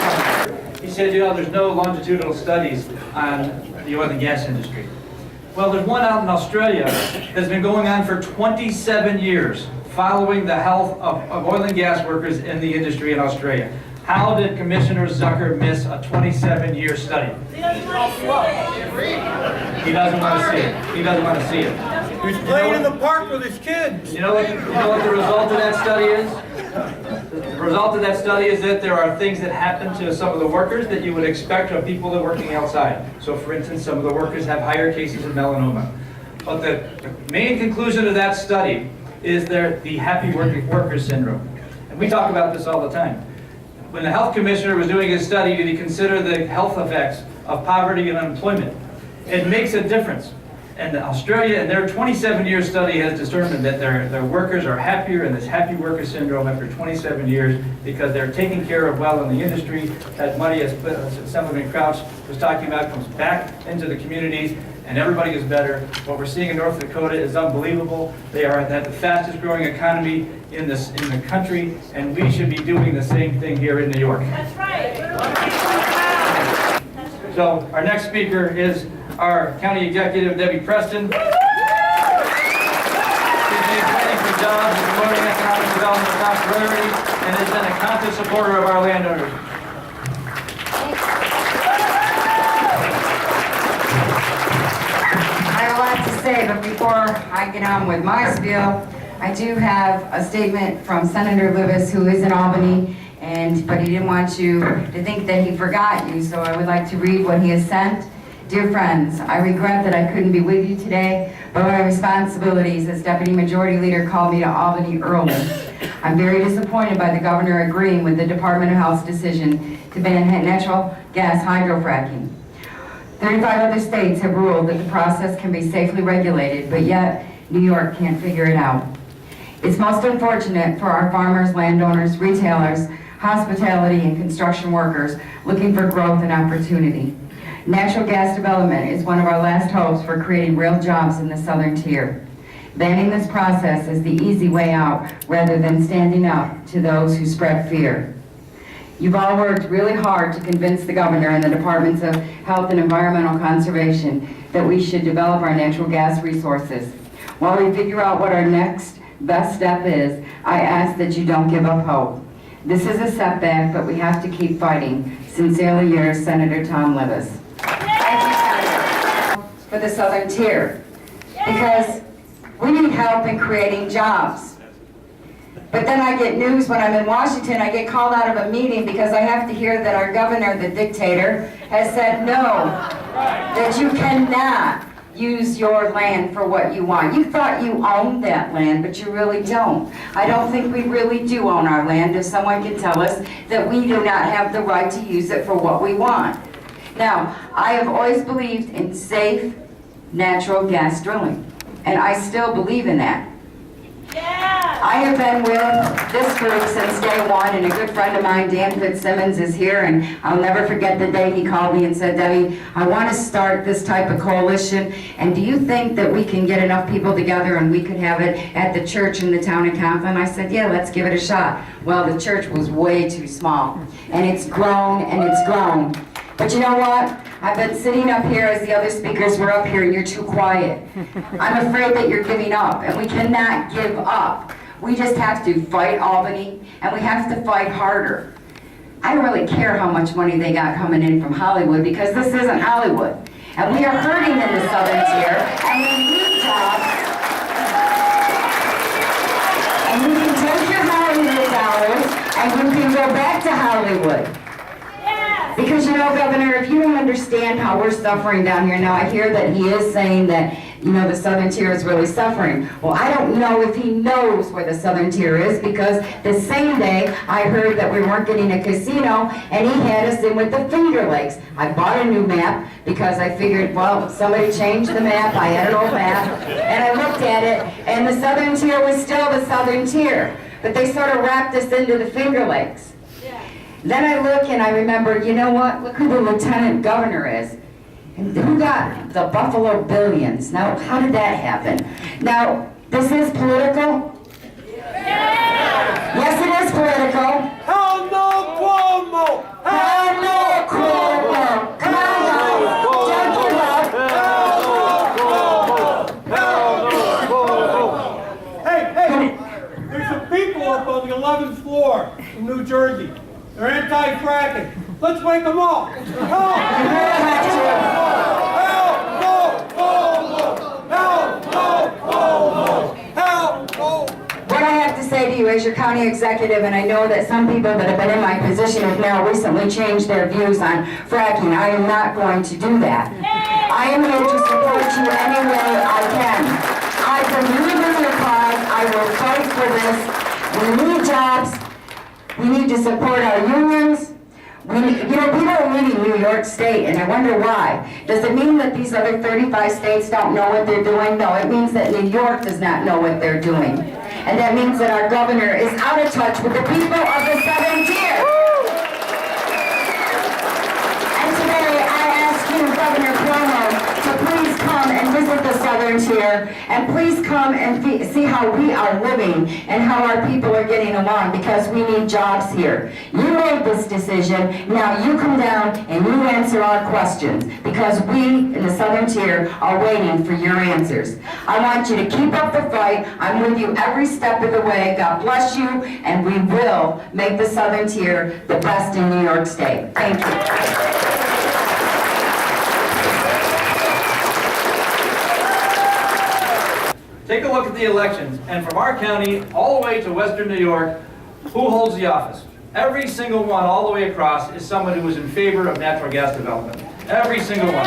coming. He said, you know, there's no longitudinal studies on the oil and gas industry. Well, there's one out in Australia that's been going on for 27 years, following the health of oil and gas workers in the industry in Australia. How did Commissioner Zucker miss a 27-year study? He doesn't want to see it. He doesn't want to see it. He doesn't want to see it. He's playing in the park with his kids. You know what the result of that study is? The result of that study is that there are things that happen to some of the workers that you would expect of people that are working outside. So for instance, some of the workers have higher cases of melanoma. But the main conclusion of that study is the happy worker syndrome. And we talk about this all the time. When the health commissioner was doing his study, did he consider the health effects of poverty and unemployment? It makes a difference. And Australia, in their 27-year study, has determined that their workers are happier in this happy worker syndrome after 27 years because they're taken care of well in the industry. That money, as Assemblyman Crouch was talking about, comes back into the communities, and everybody is better. What we're seeing in North Dakota is unbelievable. They are the fastest growing economy in the country, and we should be doing the same thing here in New York. That's right. So our next speaker is our County Executive, Debbie Preston. She's been fighting for jobs and promoting economic development and prosperity, and has been a constant supporter of our landowners. I have a lot to say, but before I get on with my spiel, I do have a statement from Senator Lewis, who is in Albany, but he didn't want you to think that he forgot you, so I would like to read what he has sent. Dear friends, I regret that I couldn't be with you today, but my responsibilities as Deputy Majority Leader called me to Albany early. I'm very disappointed by the governor agreeing with the Department of Health's decision to ban natural gas hydrofracking. 35 other states have ruled that the process can be safely regulated, but yet New York can't figure it out. It's most unfortunate for our farmers, landowners, retailers, hospitality, and construction workers looking for growth and opportunity. Natural gas development is one of our last hopes for creating real jobs in the southern tier. Banning this process is the easy way out rather than standing up to those who spread fear. You've all worked really hard to convince the governor and the Departments of Health and Environmental Conservation that we should develop our natural gas resources. While we figure out what our next best step is, I ask that you don't give up hope. This is a setback, but we have to keep fighting. Sincerely yours, Senator Tom Levis. Thank you, Senator, for the southern tier, because we need help in creating jobs. But then I get news when I'm in Washington, I get called out of a meeting because I have to hear that our governor, the dictator, has said no, that you cannot use your land for what you want. You thought you owned that land, but you really don't. I don't think we really do own our land if someone can tell us that we do not have the right to use it for what we want. Now, I have always believed in safe natural gas drilling, and I still believe in that. I have been with this group since day one, and a good friend of mine, Dan Fitzsimmons, is here, and I'll never forget the day he called me and said, Debbie, I want to start this type of coalition, and do you think that we can get enough people together and we could have it at the church in the town of Conklin? I said, yeah, let's give it a shot. Well, the church was way too small, and it's grown and it's grown. But you know what? I've been sitting up here as the other speakers were up here and you're too quiet. I'm afraid that you're giving up, and we cannot give up. We just have to fight Albany, and we have to fight harder. I don't really care how much money they got coming in from Hollywood, because this isn't Hollywood. And we are hurting in the southern tier, and we need jobs. And you can take your Hollywood dollars, and you can go back to Hollywood. Because, you know, Governor, if you don't understand how we're suffering down here, now I hear that he is saying that, you know, the southern tier is really suffering. Well, I don't know if he knows where the southern tier is, because the same day I heard that we weren't getting a casino, and he had us in with the Finger Lakes. I bought a new map because I figured, well, somebody changed the map, I had an old map, and I looked at it, and the southern tier was still the southern tier. But they sort of wrapped us into the Finger Lakes. Then I look and I remember, you know what? Look who the lieutenant governor is. And who got the Buffalo Billions? Now, how did that happen? Now, this is political? Yes, it is political. Hell no, Cuomo! Hell no, Cuomo! Come on, guys. Don't give up. Hey, there's some people up on the 11th floor in New Jersey. They're anti-fracking. Let's wake them up. Help! Help! No! Cuomo! Help! No! Cuomo! Help! No! What I have to say to you as your county executive, and I know that some people that have been in my position have now recently changed their views on fracking, I am not going to do that. I am here to support you any way I can. I believe in your cause. I will fight for this. We need jobs. We need to support our unions. People are leaving New York State, and I wonder why. Does it mean that these other 35 states don't know what they're doing? No, it means that New York does not know what they're doing. And that means that our governor is out of touch with the people of the southern tier. And today I ask you, Governor Cuomo, to please come and visit the southern tier, and please come and see how we are living and how our people are getting along, because we need jobs here. You made this decision, now you come down and you answer our questions, because we in the southern tier are waiting for your answers. I want you to keep up the fight. I'm with you every step of the way. God bless you, and we will make the southern tier the best in New York State. Thank you. Take a look at the elections, and from our county all the way to Western New York, who holds the office? every single one, all the way across, is someone who is in favor of natural gas development. Every single one.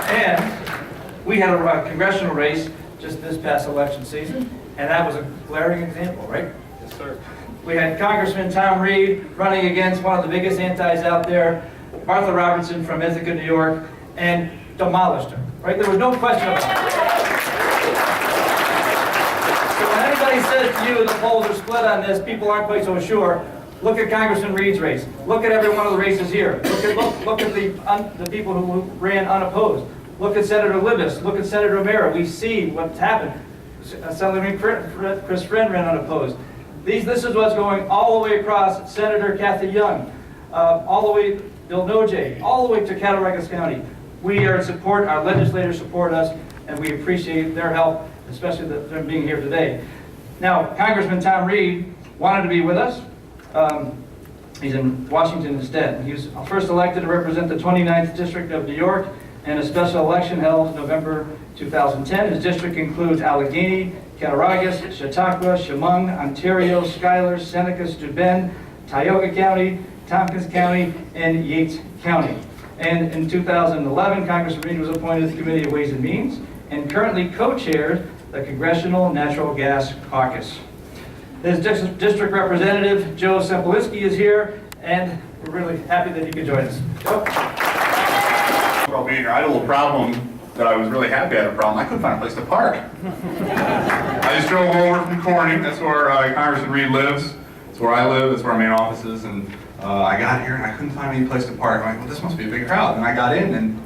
And we had a congressional race just this past election season, and that was a glaring example, right? Yes, sir. We had Congressman Tom Reed running against one of the biggest antis out there, Martha Robertson from Ithaca, New York, and demolished her, right? There was no question about it. So when anybody says to you the polls are split on this, people aren't quite so sure, look at Congressman Reed's race. Look at every one of the races here. Look at the people who ran unopposed. Look at Senator Libous. Look at Senator O'Mara. We see what's happened. Senator Chris Friend ran unopposed. This is what's going all the way across. Senator Kathy Young, all the way Bill Nojay, all the way to Cattaraugus County. We are in support. Our legislators support us, and we appreciate their help, especially them being here today. Now, Congressman Tom Reed wanted to be with us. He's in Washington instead. He was first elected to represent the 29th District of New York in a special election held November 2010. His district includes Allegheny, Cattaraugus, Chautauqua, Chemung, Ontario, Schuyler, Seneca, Steuben, Tioga County, Tompkins County, and Yates County. And in 2011, Congressman Reed was appointed to the Committee of Ways and Means and currently co-chairs the Congressional Natural Gas Caucus. His district representative, Joe Sempolinsky, is here, and we're really happy that he could join us. Joe? Well, being here, I had a little problem that I was really happy I had a problem. I couldn't find a place to park. I just drove over from Corning. That's where Congressman Reed lives. That's where I live. That's where our main office is. And I got here and I couldn't find any place to park. I'm like, well, this must be a big crowd. And I got in, and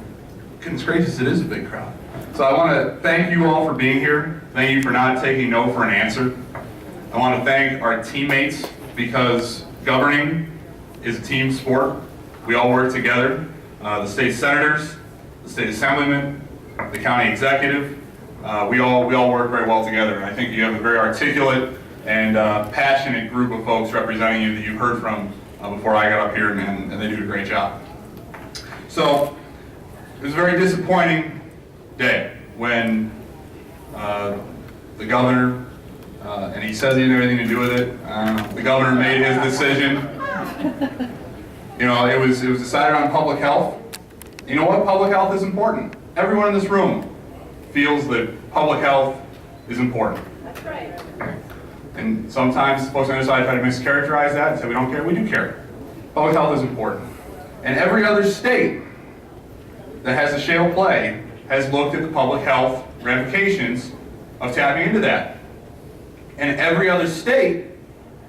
goodness gracious, it is a big crowd. So I want to thank you all for being here. Thank you for not taking no for an answer. I want to thank our teammates, because governing is a team sport. We all work together. The state senators, the state assemblymen, the county executive, we all work very well together. And I think you have a very articulate and passionate group of folks representing you that you've heard from before I got up here, and they do a great job. So it was a very disappointing day when the governor, and he says he didn't have anything to do with it, the governor made his decision. You know, it was decided on public health. You know what? Public health is important. Everyone in this room feels that public health is important. That's right. And sometimes folks on the other side try to mischaracterize that and say we don't care. We do care. Public health is important. And every other state that has a shale play has looked at the public health ramifications of tapping into that. And every other state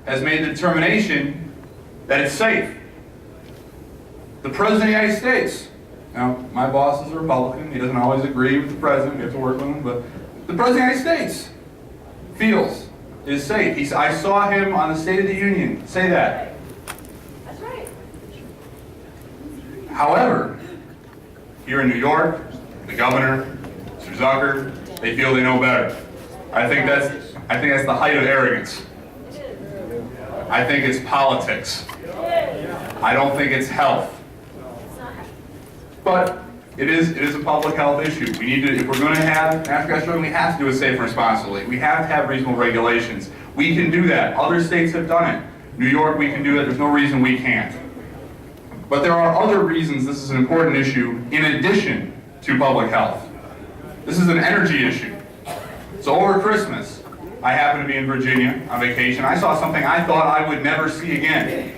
has made the determination that it's safe. The President of the United States, now my boss is a Republican, he doesn't always agree with the President, we have to work with him, but the President of the United States feels it is safe. I saw him on the State of the Union say that. That's right. However, here in New York, the governor, Mr. Zucker, they feel they know better. I think that's the height of arrogance. I think it's politics. I don't think it's health. But it is a public health issue. We need to, if we're going to have natural gas drilling, we have to do it safe and responsibly. We have to have reasonable regulations. We can do that. Other states have done it. New York, we can do it. There's no reason we can't. But there are other reasons this is an important issue in addition to public health. This is an energy issue. So over Christmas, I happened to be in Virginia on vacation. I saw something I thought I would never see again.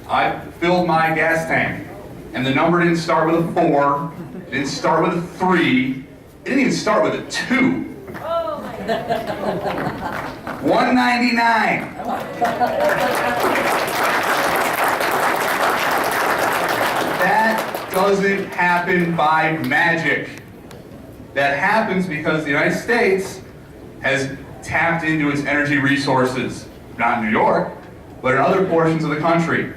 I filled my gas tank, and the number didn't start with a 4, it didn't start with a 3, it didn't even start with a 2. Oh my God. $1.99. That doesn't happen by magic. That happens because the United States has tapped into its energy resources, not in New York, but in other portions of the country.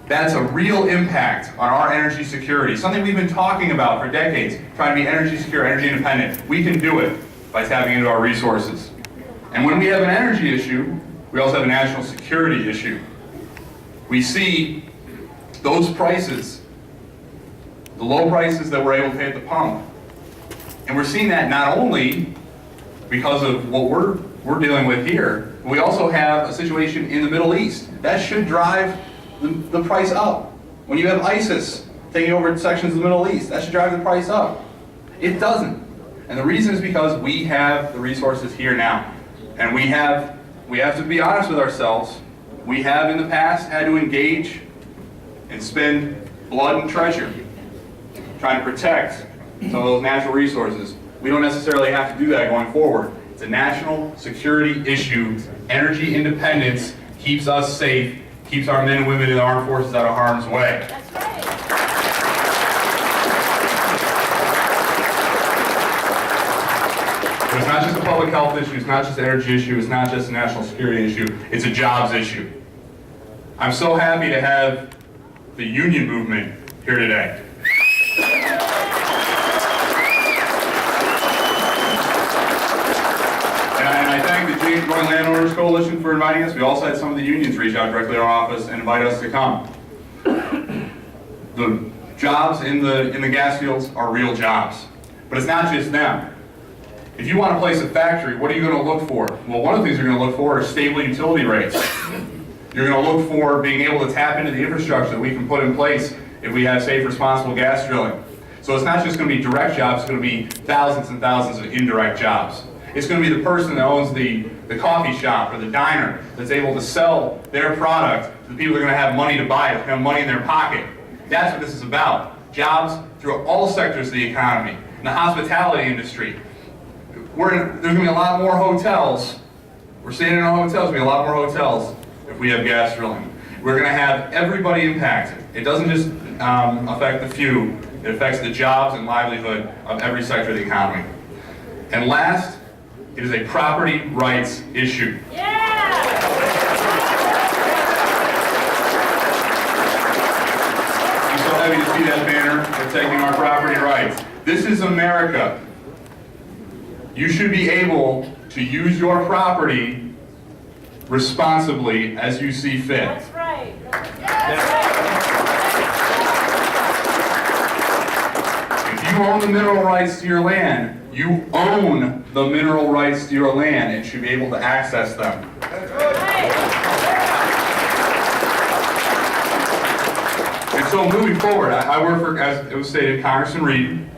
That's a real impact on our energy security, something we've been talking about for decades, trying to be energy secure, energy independent. We can do it by tapping into our resources. And when we have an energy issue, we also have a national security issue. We see those prices, the low prices that we're able to pay at the pump. And we're seeing that not only because of what we're dealing with here. We also have a situation in the Middle East. That should drive the price up. When you have ISIS taking over sections of the Middle East, that should drive the price up. It doesn't. And the reason is because we have the resources here now. And we have to be honest with ourselves. We have in the past had to engage and spend blood and treasure trying to protect some of those natural resources. We don't necessarily have to do that going forward. It's a national security issue. Energy independence keeps us safe, keeps our men and women in the armed forces out of harm's way. That's right. But it's not just a public health issue, it's not just an energy issue, it's not just a national security issue, it's a jobs issue. I'm so happy to have the union movement here today. And I thank the Joint Landowners Coalition for inviting us. We also had some of the unions reach out directly to our office and invite us to come. The jobs in the gas fields are real jobs, but it's not just them. If you want to place a factory, what are you going to look for? Well, one of the things you're going to look for are stable utility rates. You're going to look for being able to tap into the infrastructure that we can put in place if we have safe, responsible gas drilling. So it's not just going to be direct jobs, it's going to be thousands and thousands of indirect jobs. It's going to be the person that owns the coffee shop or the diner that's able to sell their product to the people that are going to have money to buy it, have money in their pocket. That's what this is about. Jobs through all sectors of the economy. In the hospitality industry, there's going to be a lot more hotels. We're staying in our hotels, there's going to be a lot more hotels if we have gas drilling. We're going to have everybody impacted. It doesn't just affect the few, it affects the jobs and livelihood of every sector of the economy. And last, it is a property rights issue. Yeah! I'm so happy to see that banner protecting our property rights. This is America. You should be able to use your property responsibly as you see fit. That's right. That's right. If you own the mineral rights to your land, you own the mineral rights to your land and should be able to access them. And so moving forward, I work for, as it was stated, Congressman Reed,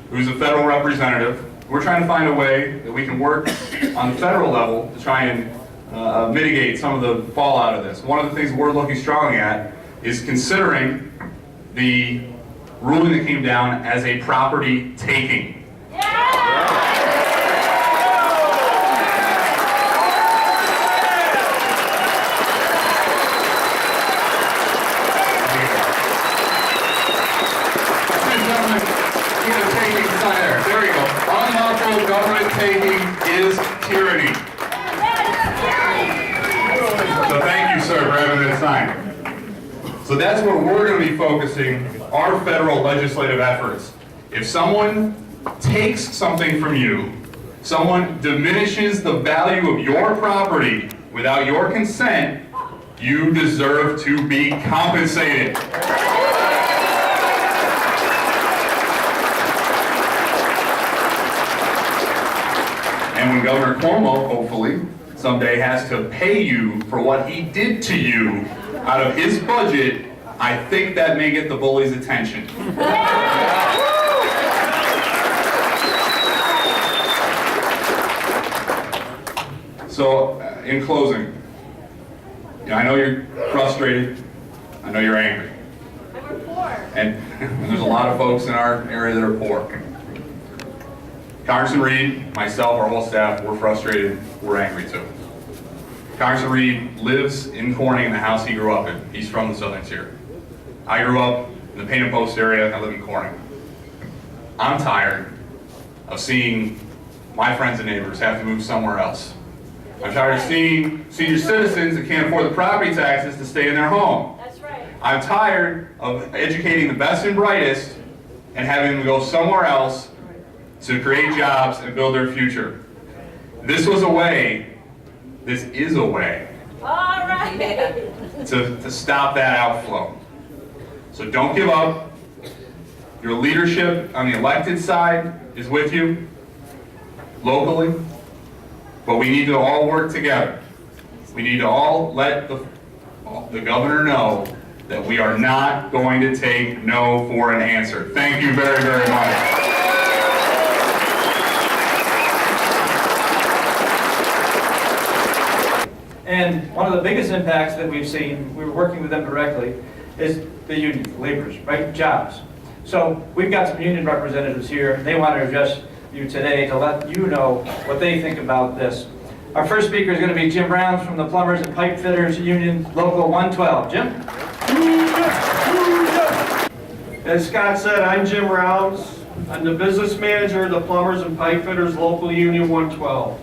who's a federal representative. We're trying to find a way that we can work on the federal level to try and mitigate some of the fallout of this. One of the things we're looking strongly at is considering the ruling that came down as a property taking. There we go. Unlawful government taking is tyranny. So thank you, sir, for having that sign. So that's where we're going to be focusing our federal legislative efforts. If someone takes something from you, someone diminishes the value of your property without your consent, you deserve to be compensated. And when Governor Cuomo, hopefully, someday has to pay you for what he did to you out of his budget, I think that may get the bully's attention. So, in closing, I know you're frustrated, I know you're angry. And we're poor. And there's a lot of folks in our area that are poor. Congressman Reed, myself, our whole staff, we're frustrated, we're angry too. Congressman Reed lives in Corning in the house he grew up in. He's from the Southern Tier. I grew up in the Painted Post area, I live in Corning. I'm tired of seeing my friends and neighbors have to move somewhere else. I'm tired of seeing senior citizens that can't afford the property taxes to stay in their home. That's right. I'm tired of educating the best and brightest and having them go somewhere else to create jobs and build their future. This is a way All right. to stop that outflow. So don't give up. Your leadership on the elected side is with you, locally, But we need to all work together. We need to all let the governor know that we are not going to take no for an answer. Thank you very, very much. And one of the biggest impacts that we've seen, we were working with them directly, is the union, laborers, right, jobs. So we've got some union representatives here. They want to address you today to let you know what they think about this. Our first speaker is going to be Jim Rounds from the Plumbers and Pipe Fitters Union, Local 112. Jim? As Scott said, I'm Jim Rounds. I'm the business manager of the Plumbers and Pipe Fitters Local Union 112.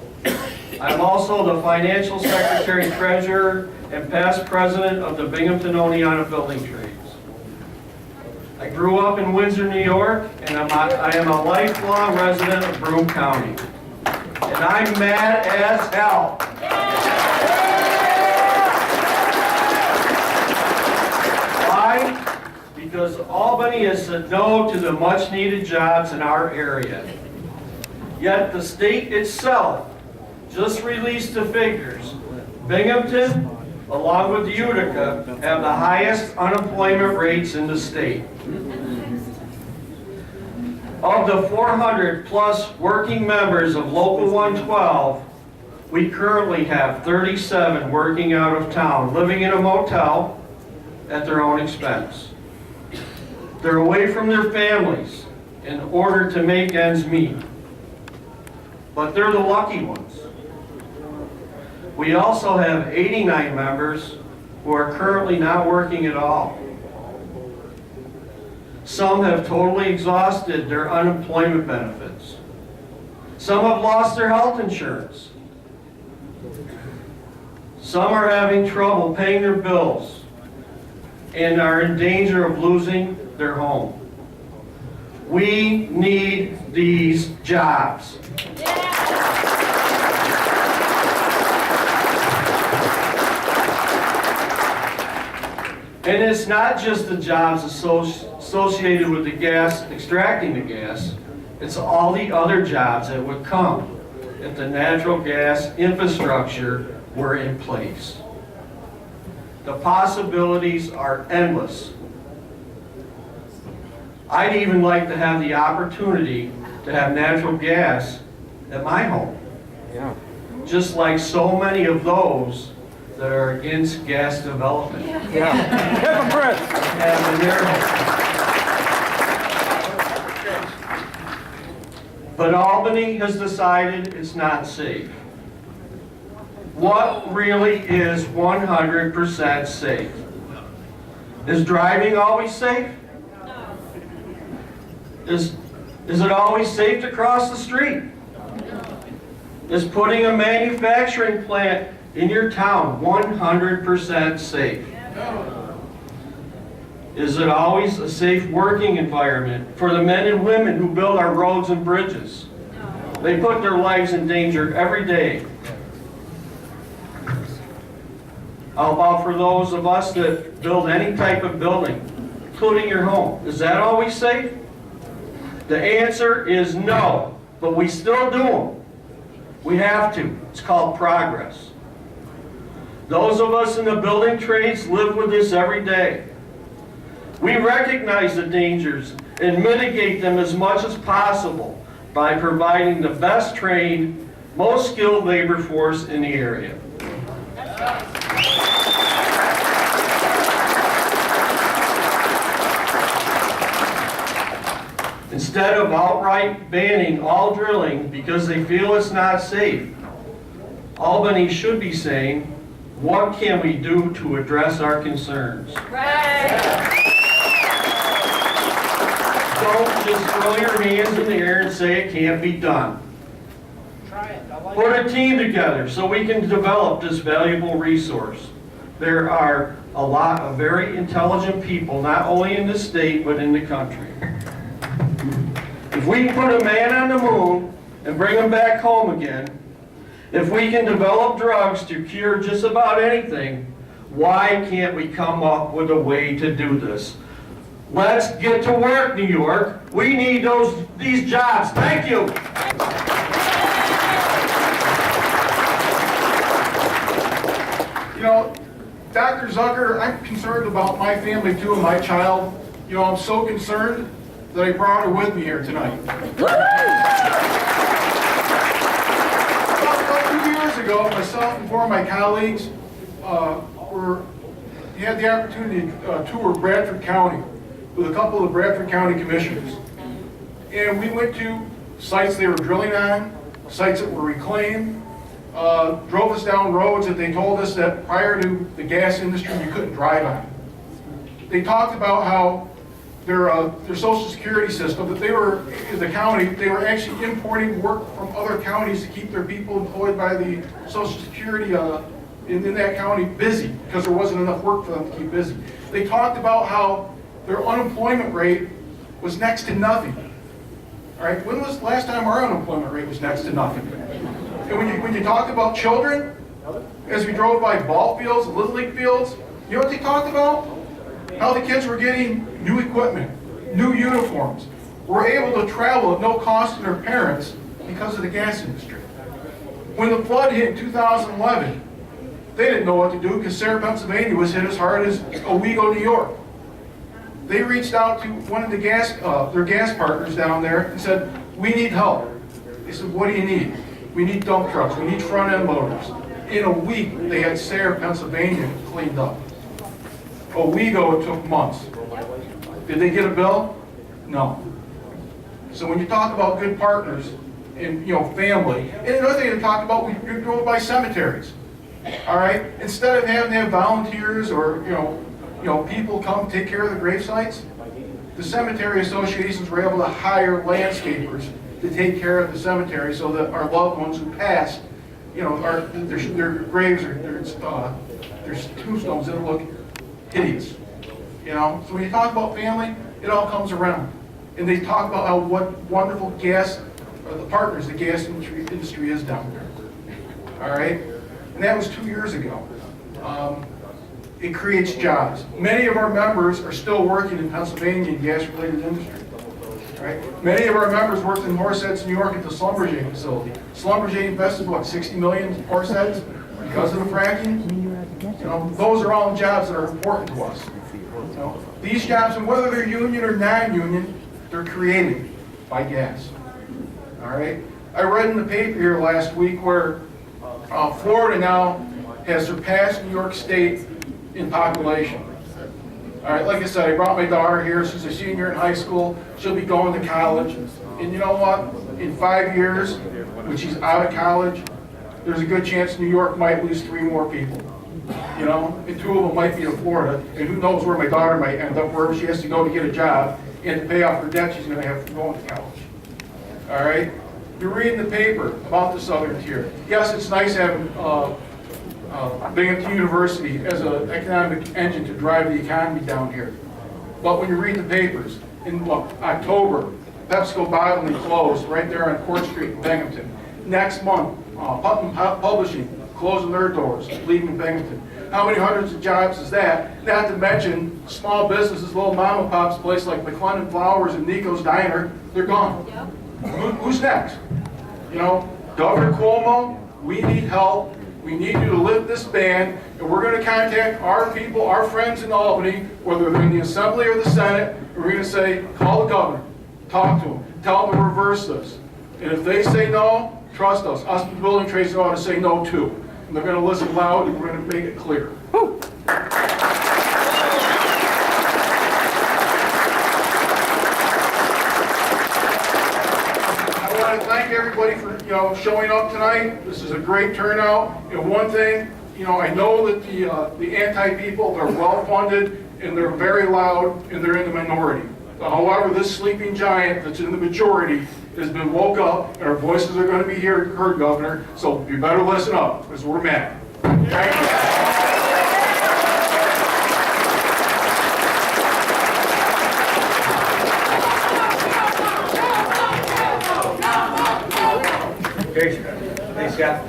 I'm also the financial secretary treasurer and past president of the Binghamton Oneonta Building Trades. I grew up in Windsor, New York, and I am a lifelong resident of Broome County. And I'm mad as hell. Why? Because Albany has said no to the much needed jobs in our area. Yet the state itself just released the figures. Binghamton, along with Utica, have the highest unemployment rates in the state. Of the 400 plus working members of Local 112, we currently have 37 working out of town, living in a motel at their own expense. They're away from their families in order to make ends meet. But they're the lucky ones. We also have 89 members who are currently not working at all. Some have totally exhausted their unemployment benefits. Some have lost their health insurance. Some are having trouble paying their bills and are in danger of losing their home. We need these jobs. And it's not just the jobs associated with the gas, extracting the gas, it's all the other jobs that would come if the natural gas infrastructure were in place. The possibilities are endless. I'd even like to have the opportunity to have natural gas at my home. Yeah. Just like so many of those that are against gas development. Yeah. Hypocrites! Have in their home. But Albany has decided it's not safe. What really is 100% safe? Is driving always safe? Is it always safe to cross the street? Is putting a manufacturing plant in your town 100% safe? Is it always a safe working environment for the men and women who build our roads and bridges? They put their lives in danger every day. How about for those of us that build any type of building, including your home? Is that always safe? The answer is no, but we still do them. We have to. It's called progress. Those of us in the building trades live with this every day. We recognize the dangers and mitigate them as much as possible by providing the best trained, most skilled labor force in the area. Instead of outright banning all drilling because they feel it's not safe, Albany should be saying, what can we do to address our concerns? Right. Don't just throw your hands in the air and say it can't be done. Put a team together so we can develop this valuable resource. There are a lot of very intelligent people, not only in the state, but in the country. If we can put a man on the moon and bring him back home again, if we can develop drugs to cure just about anything, why can't we come up with a way to do this? Let's get to work, New York. We need these jobs. Thank you. Dr. Zucker, I'm concerned about my family too and my child. You know, I'm so concerned that I brought her with me here tonight. About 2 years ago, myself and four of my colleagues had the opportunity to tour Bradford County with a couple of Bradford County commissioners. And we went to sites they were drilling on, sites that were reclaimed, drove us down roads that they told us that prior to the gas industry you couldn't drive on. They talked about how their social security system, that they were, in the county, they were actually importing work from other counties to keep their people employed by the social security in that county busy, because there wasn't enough work for them to keep busy. They talked about how their unemployment rate was next to nothing. All right, when was the last time our unemployment rate was next to nothing? And when you talk about children, as we drove by ball fields, Little League fields, you know what they talked about? How the kids were getting new equipment, new uniforms, were able to travel at no cost to their parents because of the gas industry. When the flood hit in 2011, they didn't know what to do because Sarah, Pennsylvania was hit as hard as Owego, New York. They reached out to one of their gas partners down there and said, "We need help." They said, "What do you need?" "We need dump trucks, we need front end loaders." In a week, they had Sarah, Pennsylvania cleaned up. Owego, it took months. Did they get a bill? No. So when you talk about good partners and, you know, family, and another thing to talk about, we drove by cemeteries. All right? Instead of having to have volunteers or, you know, people come take care of the grave sites, the cemetery associations were able to hire landscapers to take care of the cemetery so that our loved ones who passed, you know, their graves or their tombstones didn't look hideous. You know, so when you talk about family, it all comes around. And they talk about how what wonderful the partners the gas industry is down there. All right? And that was 2 years ago. It creates jobs. Many of our members are still working in Pennsylvania in gas-related industry. Right? Many of our members worked in Horseheads, New York at the Schlumberger facility. Schlumberger invested, what, 60 million in Horseheads because of the fracking? You know, those are all jobs that are important to us. You know, these jobs, and whether they're union or non-union, they're created by gas. All right? I read in the paper here last week where Florida now has surpassed New York State in population. All right, like I said, I brought my daughter here. She's a senior in high school. She'll be going to college. And you know what? In 5 years, when she's out of college, there's a good chance New York might lose 3 more people. You know, and 2 of them might be in Florida. And who knows where my daughter might end up, wherever she has to go to get a job and to pay off her debt she's going to have from going to college. All right? You're reading the paper about the Southern Tier. Yes, it's nice having Binghamton University as an economic engine to drive the economy down here. But when you read the papers, in October, PepsiCo bottling closed right there on Court Street in Binghamton. Next month, Putnam Publishing closing their doors, leaving Binghamton. How many hundreds of jobs is that? Not to mention small businesses, little mom and pops, places like McClellan Flowers and Nico's Diner, they're gone. Who's next? You know, Governor Cuomo, we need help. We need you to lift this ban, and we're going to contact our people, our friends in Albany, whether they're in the Assembly or the Senate, and we're going to say, call the governor, talk to him, tell him to reverse this. And if they say no, trust us, the building trades know how to say no too. And they're going to listen loud, and we're going to make it clear. I want to thank everybody for showing up tonight. This is a great turnout. And one thing, I know that the anti-people are well-funded and they're very loud and they're in the minority. However, this sleeping giant that's in the majority has been woke up and our voices are going to be heard, Governor. So you better listen up because we're mad. Thank you. Thanks, Scott.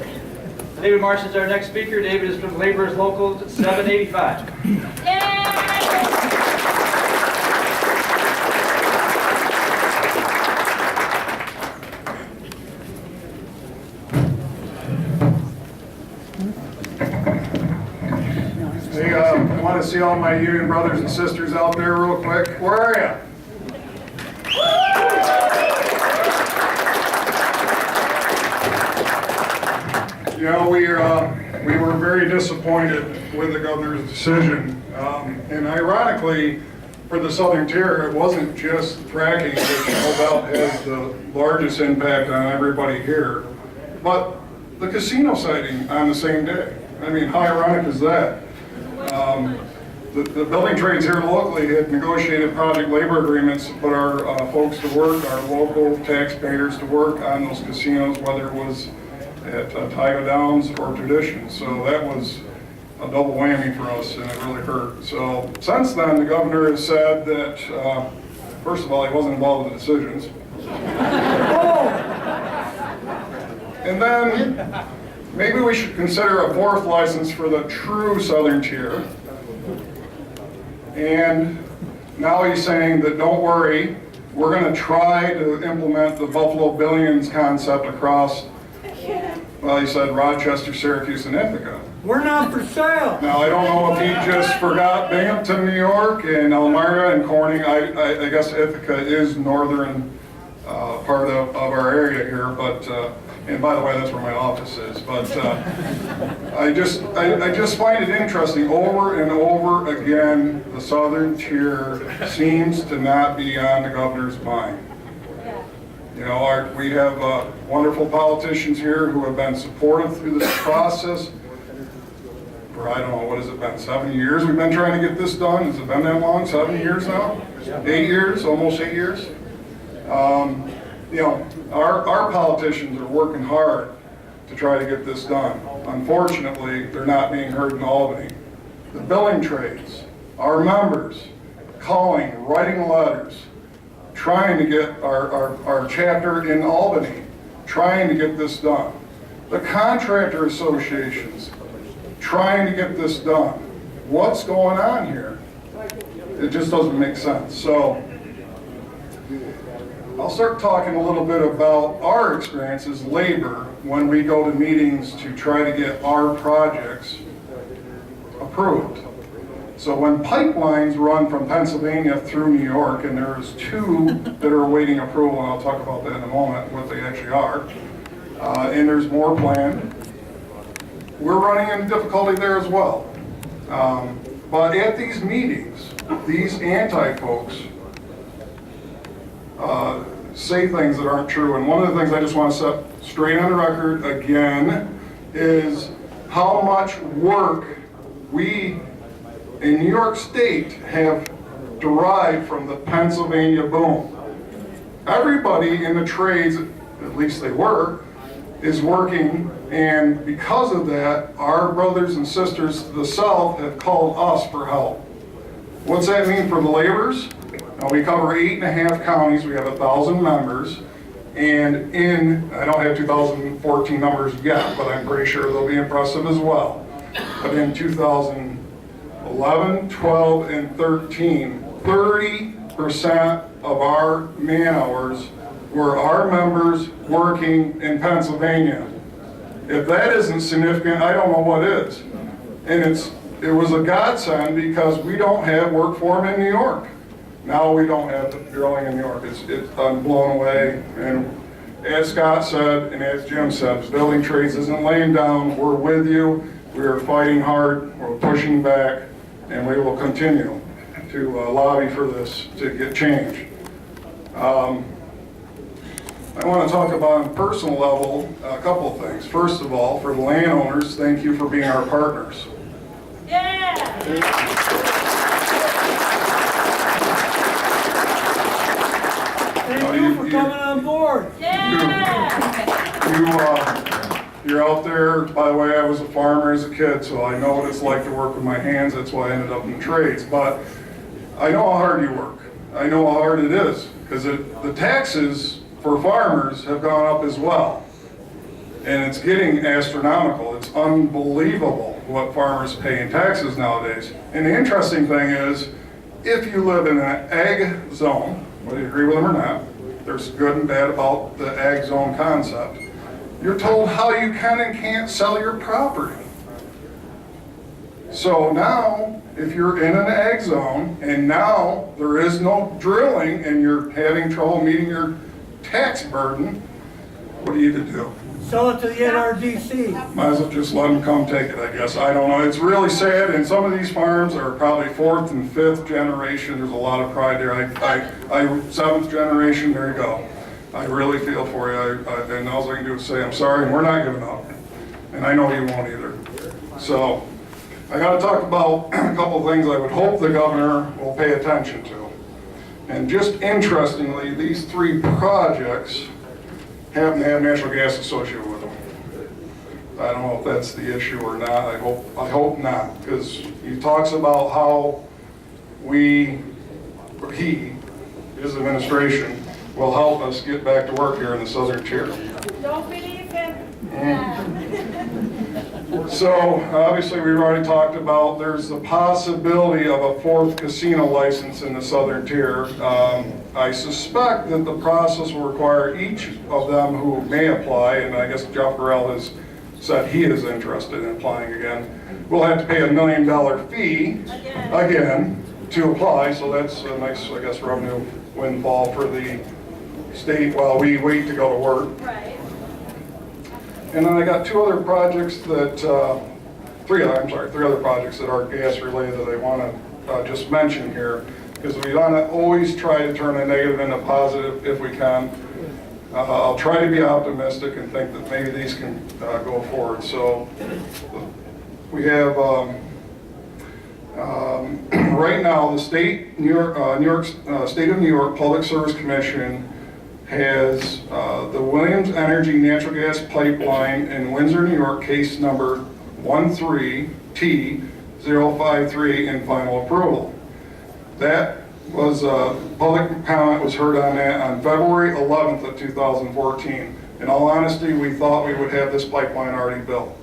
David Marsh is our next speaker. David is from Laborers Local 785. want to see all my union brothers and sisters out there real quick. Where are you? You know, we were very disappointed with the governor's decision. And ironically, for the southern tier, it wasn't just fracking, which no doubt has the largest impact on everybody here, but the casino siting on the same day. I mean, how ironic is that? The building trades here locally had negotiated project labor agreements to put our folks to work, our local taxpayers to work on those casinos, whether it was at Taiga Downs or Tradition. So that was a double whammy for us, and it really hurt. So since then, the governor has said that, first of all, he wasn't involved in the decisions. And then maybe we should consider a fourth license for the true southern tier. And now he's saying that don't worry, we're going to try to implement the Buffalo Billions concept across, well, he said Rochester, Syracuse, and Ithaca. We're not for sale. Now, I don't know if he just forgot Binghamton, New York, and Elmira and Corning. I guess Ithaca is northern part of our area here, but, and by the way, that's where my office is. But I just find it interesting, over and over again, the southern tier seems to not be on the governor's mind. You know, we have wonderful politicians here who have been supportive through this process. For, I don't know, what has it been, 7 years we've been trying to get this done? Has it been that long? 7 years now? 8 years, almost 8 years? You know, our politicians are working hard to try to get this done. Unfortunately, they're not being heard in Albany. The billing trades, our members, calling, writing letters, trying to get our chapter in Albany, trying to get this done. The contractor associations, trying to get this done. What's going on here? It just doesn't make sense. So I'll start talking a little bit about our experience as labor when we go to meetings to try to get our projects approved. So when pipelines run from Pennsylvania through New York, and there's 2 that are awaiting approval, and I'll talk about that in a moment, what they actually are, and there's more planned, we're running into difficulty there as well. But at these meetings, these anti-folks say things that aren't true. And one of the things I just want to set straight on the record again is how much work we in New York State have derived from the Pennsylvania boom. Everybody in the trades, at least they were, is working, and because of that, our brothers and sisters to the south have called us for help. What's that mean for the laborers? Now, we cover 8.5 counties, we have 1,000 members, and I don't have 2014 numbers yet, but I'm pretty sure they'll be impressive as well. But in 2011, 12, and 13, 30% of our man hours were our members working in Pennsylvania. If that isn't significant, I don't know what is. And it was a godsend because we don't have work for them in New York. Now we don't have the drilling in New York. I'm blown away. And as Scott said, and as Jim said, building trades isn't laying down. We're with you. We are fighting hard. We're pushing back, and we will continue to lobby for this to get change. I want to talk about on a personal level a couple of things. First of all, for the landowners, thank you for being our partners. Yeah! Thank you for coming on board. You're out there. By the way, I was a farmer as a kid, so I know what it's like to work with my hands. That's why I ended up in the trades. But I know how hard you work. I know how hard it is, because the taxes for farmers have gone up as well. And it's getting astronomical. It's unbelievable what farmers pay in taxes nowadays. And the interesting thing is, if you live in an ag zone, whether you agree with them or not, there's good and bad about the ag zone concept. You're told how you can and can't sell your property. So now, if you're in an ag zone and now there is no drilling and you're having trouble meeting your tax burden, what are you to do? Sell it to the NRDC. Might as well just let them come take it, I guess. I don't know. It's really sad, and some of these farms are probably 4th and 5th generation. There's a lot of pride there. I 7th generation, there you go. I really feel for you, and all I can do is say I'm sorry, and we're not giving up. And I know you won't either. So, I gotta talk about a couple of things I would hope the governor will pay attention to. And just interestingly, these 3 projects happen to have natural gas associated with them. I don't know if that's the issue or not. I hope not, because he talks about how his administration, will help us get back to work here in the southern tier. Don't believe him. So, obviously, we've already talked about there's the possibility of a 4th casino license in the southern tier. I suspect that the process will require each of them who may apply, and I guess Jeff Burrell has said he is interested in applying again, will have to pay $1 million fee again to apply, so that's a nice, I guess, revenue windfall for the state while we wait to go to work. Right. And then I got 2 other projects that, 3 other projects that are gas related that I want to just mention here, because we want to always try to turn a negative into positive if we can. I'll try to be optimistic and think that maybe these can go forward. So we have right now the State of New York Public Service Commission has the Williams Energy Natural Gas Pipeline in Windsor, New York, case number 13T053 in final approval. That was, public comment was heard on that on February 11th of 2014. In all honesty, we thought we would have this pipeline already built.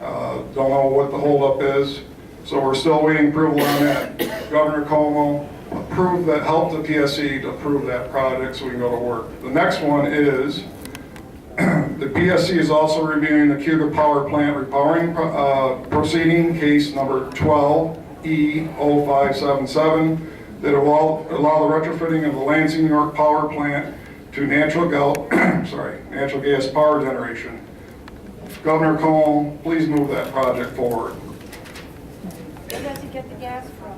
Don't know what the holdup is, so we're still waiting approval on that. Governor Cuomo approved that, helped the PSC to approve that project so we can go to work. The next one is, the PSC is also reviewing the Cuba Power Plant repowering proceeding, case number 12E0577, that will allow the retrofitting of the Lansing, New York power plant to natural gas power generation. Governor Cuomo, please move that project forward. Where does he get the gas from?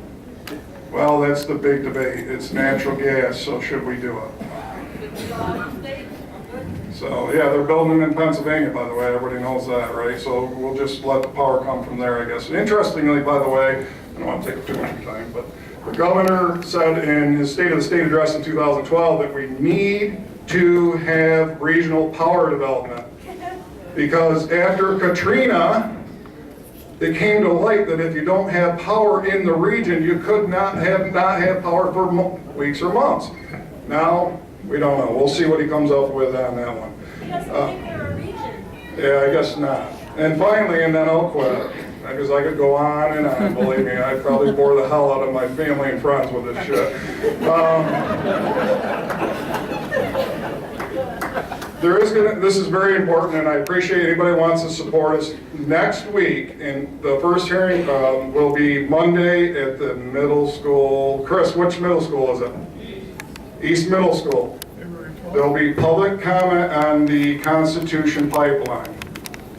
Well, that's the big debate. It's natural gas, so should we do it? So, yeah, they're building them in Pennsylvania, by the way. Everybody knows that, right? So we'll just let the power come from there, I guess. Interestingly, by the way, I don't want to take too much time, but the governor said in his State of the State address in 2012 that we need to have regional power development. Because after Katrina, it came to light that if you don't have power in the region, you could not have power for weeks or months. Now, we don't know. We'll see what he comes up with on that one. He doesn't think they're a region. Yeah, I guess not. And finally, and then I'll quit, because I could go on and on, believe me. I'd probably bore the hell out of my family and friends with this shit. This is very important, and I appreciate anybody who wants to support us. Next week, and the first hearing will be Monday at the middle school. Chris, which middle school is it? East Middle School. There'll be public comment on the Constitution pipeline.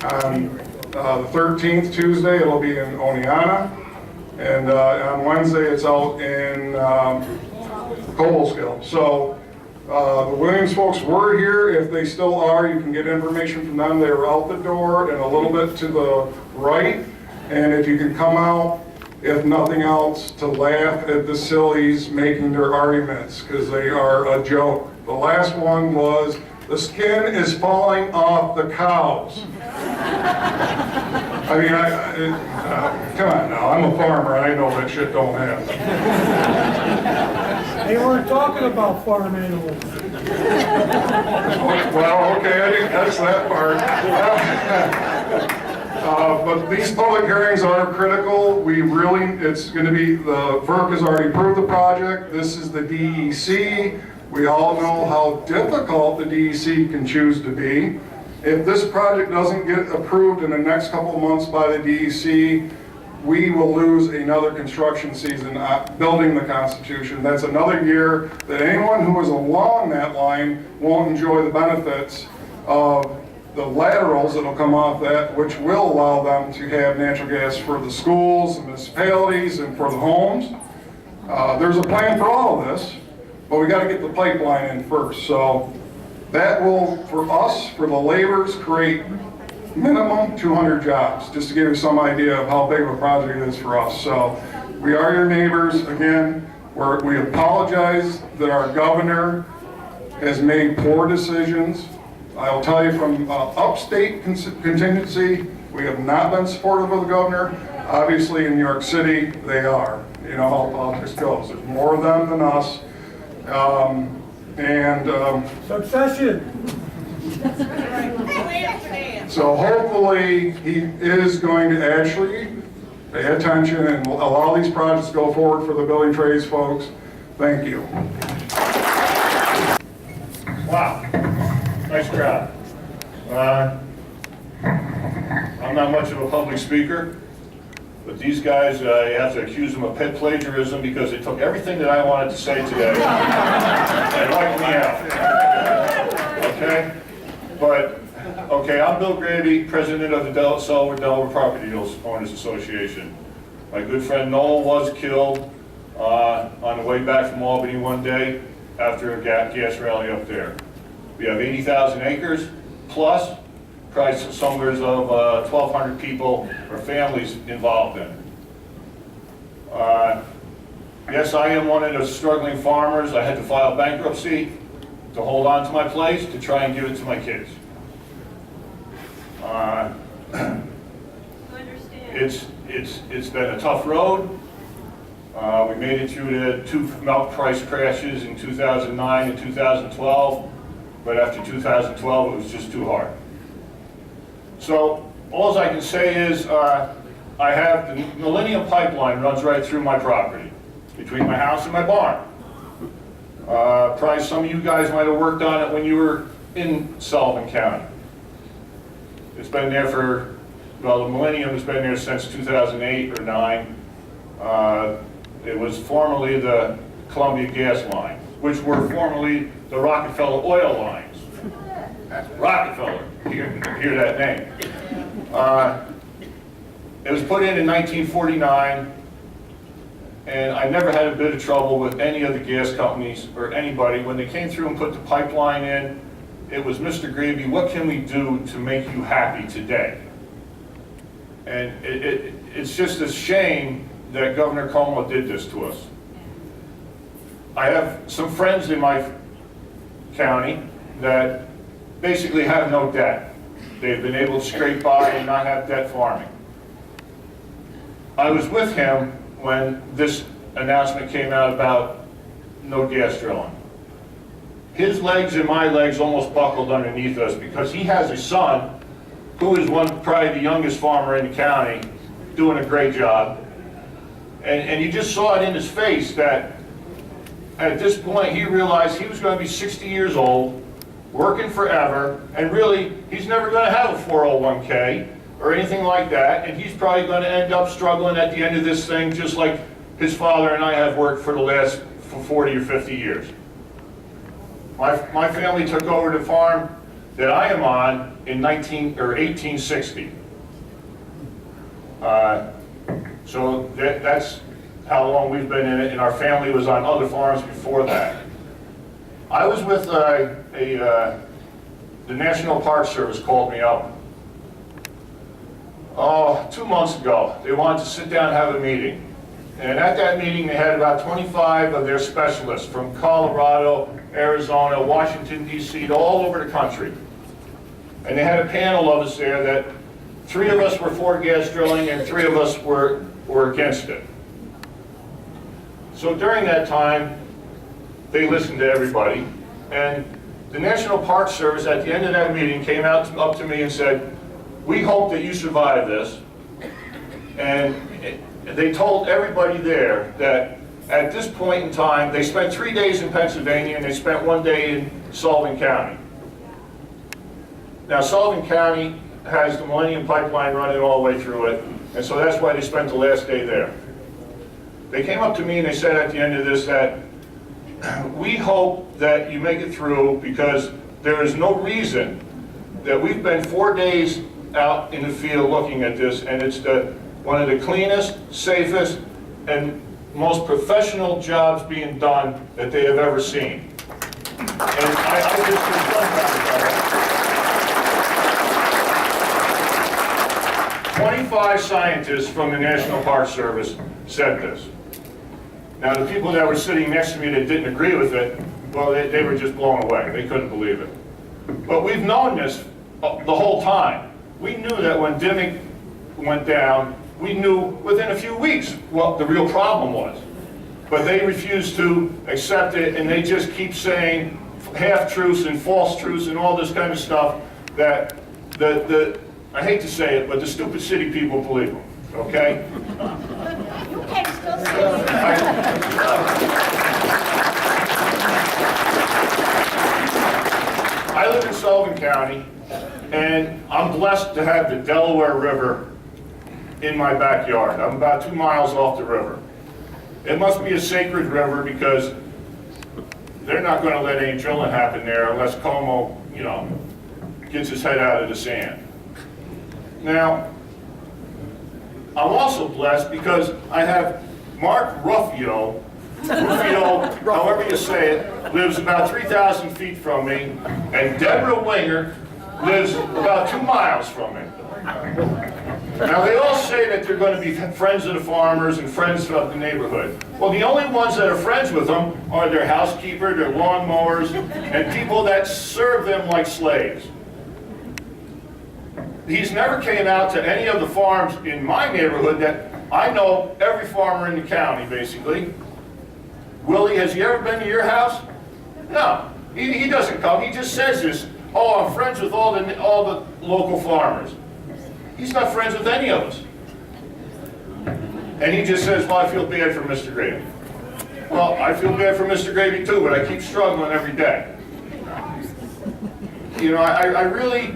On the 13th, Tuesday, it'll be in Oneonta, and on Wednesday, it's out in Cobleskill. So the Williams folks were here. If they still are, you can get information from them. They were out the door and a little bit to the right. And if you can come out, if nothing else, to laugh at the sillies making their arguments, because they are a joke. The last one was, the skin is falling off the cows. I mean, come on now, I'm a farmer, I know that shit don't happen. They weren't talking about farm animals. Well, okay, I didn't catch that part. But these public hearings are critical. It's going to be, the FERC has already approved the project. This is the DEC. We all know how difficult the DEC can choose to be. If this project doesn't get approved in the next couple of months by the DEC, we will lose another construction season building the Constitution. That's another year that anyone who is along that line won't enjoy the benefits of the laterals that'll come off that, which will allow them to have natural gas for the schools, the municipalities, and for the homes. There's a plan for all of this, but we got to get the pipeline in first. So that will, for us, for the laborers, create minimum 200 jobs, just to give you some idea of how big of a project it is for us. So we are your neighbors. Again, we apologize that our governor has made poor decisions. I'll tell you from upstate contingency, we have not been supportive of the governor. Obviously in New York City, they are. You know how politics goes. There's more of them than us. Succession. So hopefully he is going to actually pay attention and allow these projects to go forward for the building trades folks. Thank you. Wow, nice crowd. I'm not much of a public speaker, but these guys, you have to accuse them of pet plagiarism because they took everything that I wanted to say today and wiped me out. Okay? But, okay, I'm Bill Grady, president of the Delaware Property Owners Association. My good friend Noel was killed on the way back from Albany one day after a gas rally up there. We have 80,000 acres plus probably somewhere of 1,200 people or families involved in it. Yes, I am one of the struggling farmers. I had to file bankruptcy to hold on to my place to try and give it to my kids. It's been a tough road. We made it through the two milk price crashes in 2009 and 2012, but after 2012 it was just too hard. So all I can say is I have the Millennium Pipeline runs right through my property, between my house and my barn. Probably some of you guys might have worked on it when you were in Sullivan County. It's been there for, well, the Millennium has been there since 2008 or 9. It was formerly the Columbia Gas Line, which were formerly the Rockefeller oil lines. That's Rockefeller, hear that name. It was put in 1949, and I never had a bit of trouble with any of the gas companies or anybody. When they came through and put the pipeline in, it was, Mr. Gravy, what can we do to make you happy today? And it's just a shame that Governor Cuomo did this to us. I have some friends in my county that basically have no debt. They've been able to scrape by and not have debt farming. I was with him when this announcement came out about no gas drilling. His legs and my legs almost buckled underneath us because he has a son who is probably the youngest farmer in the county, doing a great job. And you just saw it in his face that at this point he realized he was going to be 60 years old, working forever, and really he's never going to have a 401k or anything like that, and he's probably going to end up struggling at the end of this thing just like his father and I have worked for the last 40 or 50 years. My family took over the farm that I am on in 1860. So that's how long we've been in it, and our family was on other farms before that. I was with the National Park Service called me up 2 months ago. They wanted to sit down and have a meeting. And at that meeting, they had about 25 of their specialists from Colorado, Arizona, Washington, D.C., all over the country. And they had a panel of us there that 3 of us were for gas drilling and 3 of us were against it. So during that time, they listened to everybody. And the National Park Service at the end of that meeting came up to me and said, "We hope that you survive this." And they told everybody there that at this point in time, they spent 3 days in Pennsylvania and they spent 1 day in Sullivan County. Now, Sullivan County has the Millennium Pipeline running all the way through it. And so that's why they spent the last day there. They came up to me and they said at the end of this that we hope that you make it through because there is no reason that we've been 4 days out in the field looking at this, and it's one of the cleanest, safest, and most professional jobs being done that they have ever seen. And I just confirm that. 25 scientists from the National Park Service said this. Now, the people that were sitting next to me that didn't agree with it, well, they were just blown away. They couldn't believe it. But we've known this the whole time. We knew that when Dimmick went down, we knew within a few weeks what the real problem was. But they refused to accept it, and they just keep saying half-truths and false truths and all this kind of stuff that I hate to say it, but the stupid city people believe them, okay? You can still say it. I live in Sullivan County, and I'm blessed to have the Delaware River in my backyard. I'm about 2 miles off the river. It must be a sacred river because they're not going to let any drilling happen there unless Cuomo, gets his head out of the sand. Now, I'm also blessed because I have Mark Ruffio, however you say it, lives about 3,000 feet from me, and Deborah Winger lives about 2 miles from me. Now, they all say that they're going to be friends of the farmers and friends of the neighborhood. Well, the only ones that are friends with them are their housekeeper, their lawn mowers, and people that serve them like slaves. He's never came out to any of the farms in my neighborhood that I know every farmer in the county, basically. Willie, has he ever been to your house? No, he doesn't come. He just says this, oh, I'm friends with all the local farmers. He's not friends with any of us. And he just says, well, I feel bad for Mr. Gravy. Well, I feel bad for Mr. Gravy too, but I keep struggling every day. I really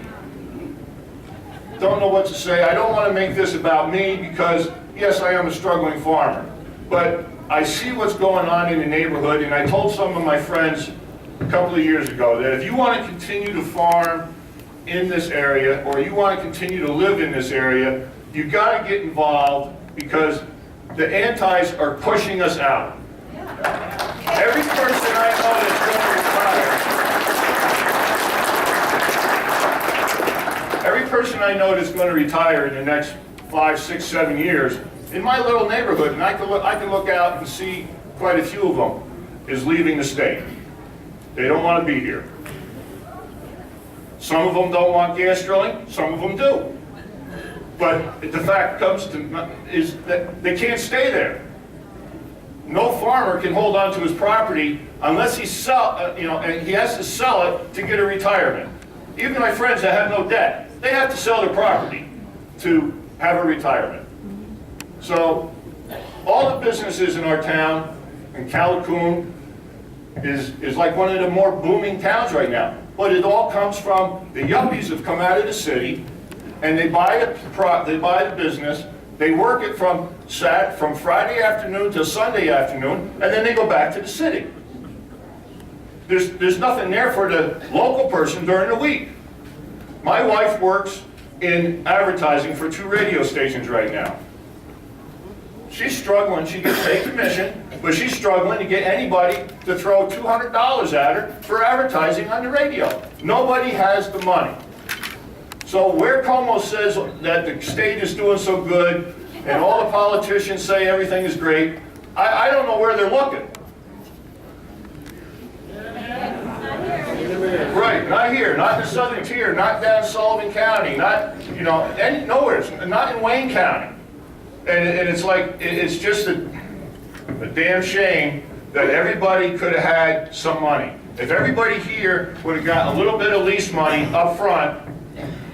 don't know what to say. I don't want to make this about me because, yes, I am a struggling farmer. But I see what's going on in the neighborhood, and I told some of my friends a couple of years ago that if you want to continue to farm in this area, or you want to continue to live in this area, you've got to get involved because the antis are pushing us out. Every person I know that's going to retire, every person I know that's going to retire in the next 5, 6, 7 years, in my little neighborhood, and I can look out and see quite a few of them, is leaving the state. They don't want to be here. Some of them don't want gas drilling, some of them do. But the fact is that they can't stay there. No farmer can hold on to his property unless and he has to sell it to get a retirement. Even my friends that have no debt, they have to sell their property to have a retirement. So all the businesses in our town, and Callicoon is like one of the more booming towns right now. But it all comes from the yuppies have come out of the city, and they buy the business, they work it from Friday afternoon to Sunday afternoon, and then they go back to the city. There's nothing there for the local person during the week. My wife works in advertising for 2 radio stations right now. She's struggling. She gets paid commission, but she's struggling to get anybody to throw $200 at her for advertising on the radio. Nobody has the money. So where Cuomo says that the state is doing so good and all the politicians say everything is great, I don't know where they're looking. Right, not here, not in the southern tier, not down Sullivan County, not, nowhere, not in Wayne County. And it's like, it's just a damn shame that everybody could have had some money. If everybody here would have got a little bit of lease money up front,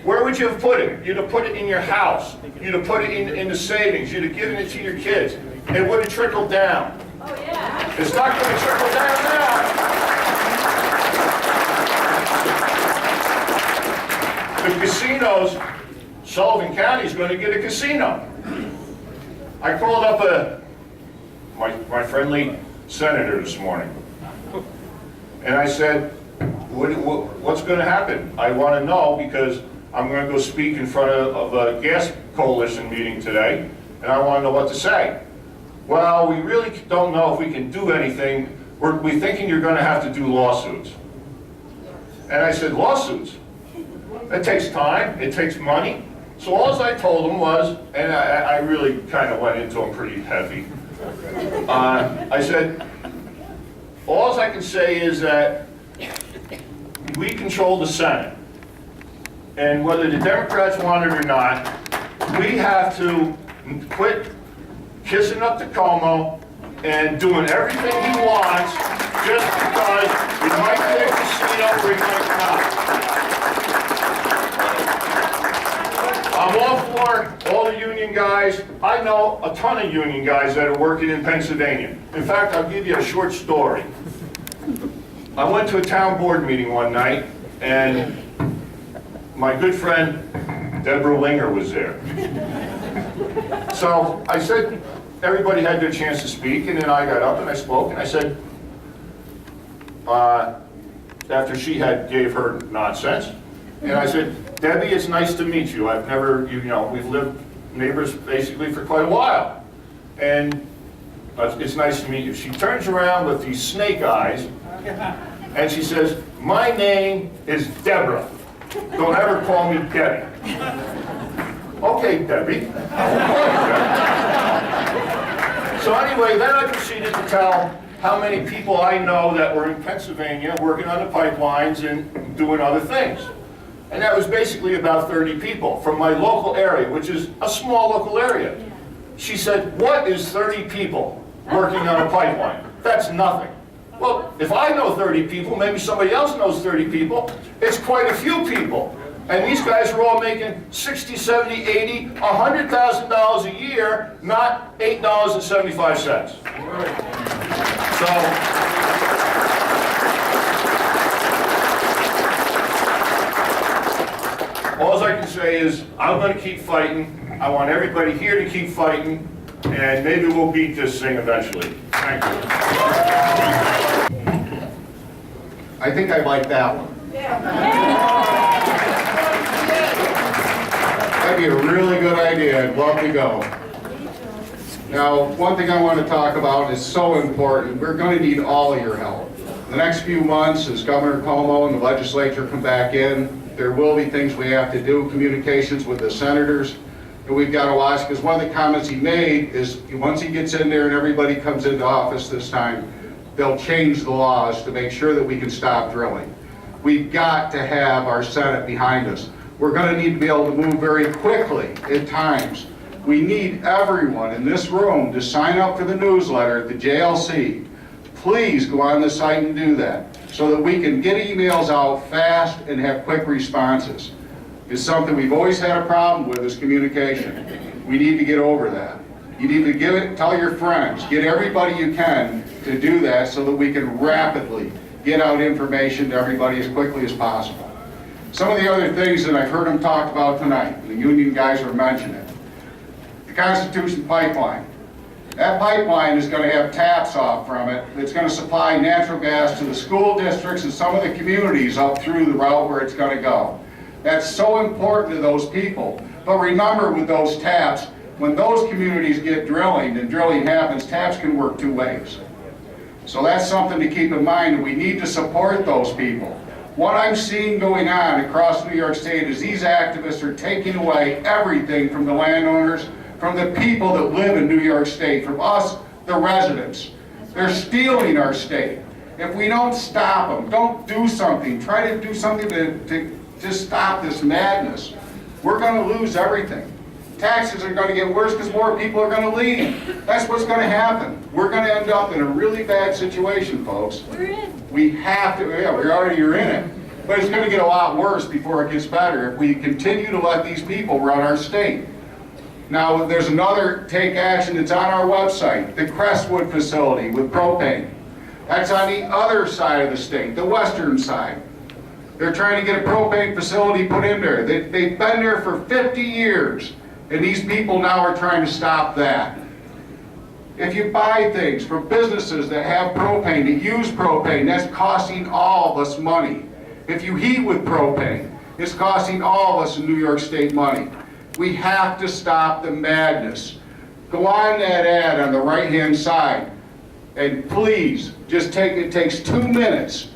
where would you have put it? You'd have put it in your house. You'd have put it in the savings. You'd have given it to your kids. It would have trickled down. Oh, yeah. It's not going to trickle down now. The casinos Sullivan County is going to get a casino. I called up my friendly senator this morning, and I said, what's going to happen? I want to know because I'm going to go speak in front of a gas coalition meeting today, and I want to know what to say. Well, we really don't know if we can do anything. We're thinking you're going to have to do lawsuits. And I said, lawsuits? It takes time, it takes money. So all I told him was, and I really kind of went into him pretty heavy. I said, all I can say is that we control the Senate. And whether the Democrats want it or not, we have to quit kissing up to Cuomo and doing everything he wants just because we might get a casino or we might not. I'm all for all the union guys. I know a ton of union guys that are working in Pennsylvania. In fact, I'll give you a short story. I went to a town board meeting one night, and my good friend Deborah Winger was there. So I said, everybody had their chance to speak, and then I got up and I spoke, and I said, after she gave her nonsense, and I said, Debbie, it's nice to meet you. I've never, we've lived neighbors basically for quite a while, and it's nice to meet you. She turns around with these snake eyes, and she says, my name is Deborah. Don't ever call me Debbie. Okay, Debbie. So anyway, then I proceeded to tell how many people I know that were in Pennsylvania working on the pipelines and doing other things. And that was basically about 30 people from my local area, which is a small local area. She said, what is 30 people working on a pipeline? That's nothing. Well, if I know 30 people, maybe somebody else knows 30 people. It's quite a few people. And these guys are all making $60, $70, $80, $100,000 a year, not $8.75. So, all I can say is I'm going to keep fighting. I want everybody here to keep fighting, and maybe we'll beat this thing eventually. Thank you. I think I like that one. That'd be a really good idea. I'd love to go. Now, one thing I want to talk about is so important. We're going to need all of your help. The next few months, as Governor Cuomo and the legislature come back in, there will be things we have to do, communications with the senators, and we've got to watch, because one of the comments he made is once he gets in there and everybody comes into office this time, they'll change the laws to make sure that we can stop drilling. We've got to have our Senate behind us. We're going to need to be able to move very quickly at times. We need everyone in this room to sign up for the newsletter at the JLC. Please go on the site and do that so that we can get emails out fast and have quick responses. It's something we've always had a problem with, is communication. We need to get over that. You need to tell your friends, get everybody you can to do that so that we can rapidly get out information to everybody as quickly as possible. Some of the other things that I've heard them talk about tonight, the union guys are mentioning it. The Constitution pipeline. That pipeline is going to have taps off from it. It's going to supply natural gas to the school districts and some of the communities up through the route where it's going to go. That's so important to those people. But remember, with those taps, when those communities get drilling and drilling happens, taps can work two ways. So that's something to keep in mind, and we need to support those people. What I'm seeing going on across New York State is these activists are taking away everything from the landowners, from the people that live in New York State, from us, the residents. They're stealing our state. If we don't stop them, don't do something, try to do something to just stop this madness, we're going to lose everything. Taxes are going to get worse because more people are going to leave. That's what's going to happen. We're going to end up in a really bad situation, folks. We're in. We have to, yeah, we already are in it. But it's going to get a lot worse before it gets better if we continue to let these people run our state. Now, there's another take action that's on our website, the Crestwood facility with propane. That's on the other side of the state, the western side. They're trying to get a propane facility put in there. They've been there for 50 years, and these people now are trying to stop that. If you buy things from businesses that have propane, that use propane, that's costing all of us money. If you heat with propane, it's costing all of us in New York State money. We have to stop the madness. Go on that ad on the right-hand side, and please, it takes 2 minutes.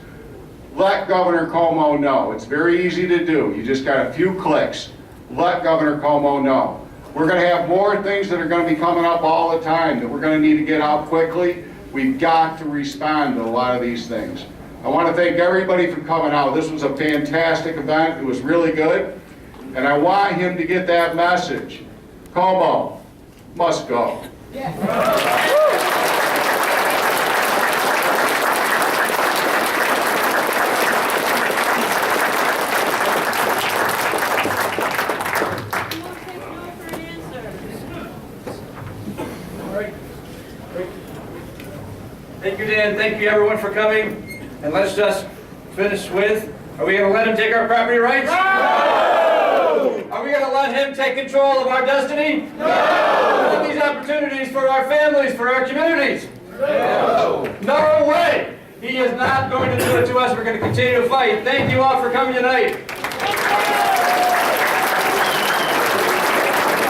Let Governor Cuomo know. It's very easy to do. You just got a few clicks. Let Governor Cuomo know. We're going to have more things that are going to be coming up all the time that we're going to need to get out quickly. We've got to respond to a lot of these things. I want to thank everybody for coming out. This was a fantastic event. It was really good. And I want him to get that message. Cuomo must go. Thank you, Dan. Thank you, everyone, for coming. And let's just finish with, are we going to let him take our property rights? No! Are we going to let him take control of our destiny? No! These opportunities for our families, for our communities? No! No way! He is not going to do it to us. We're going to continue to fight. Thank you all for coming tonight.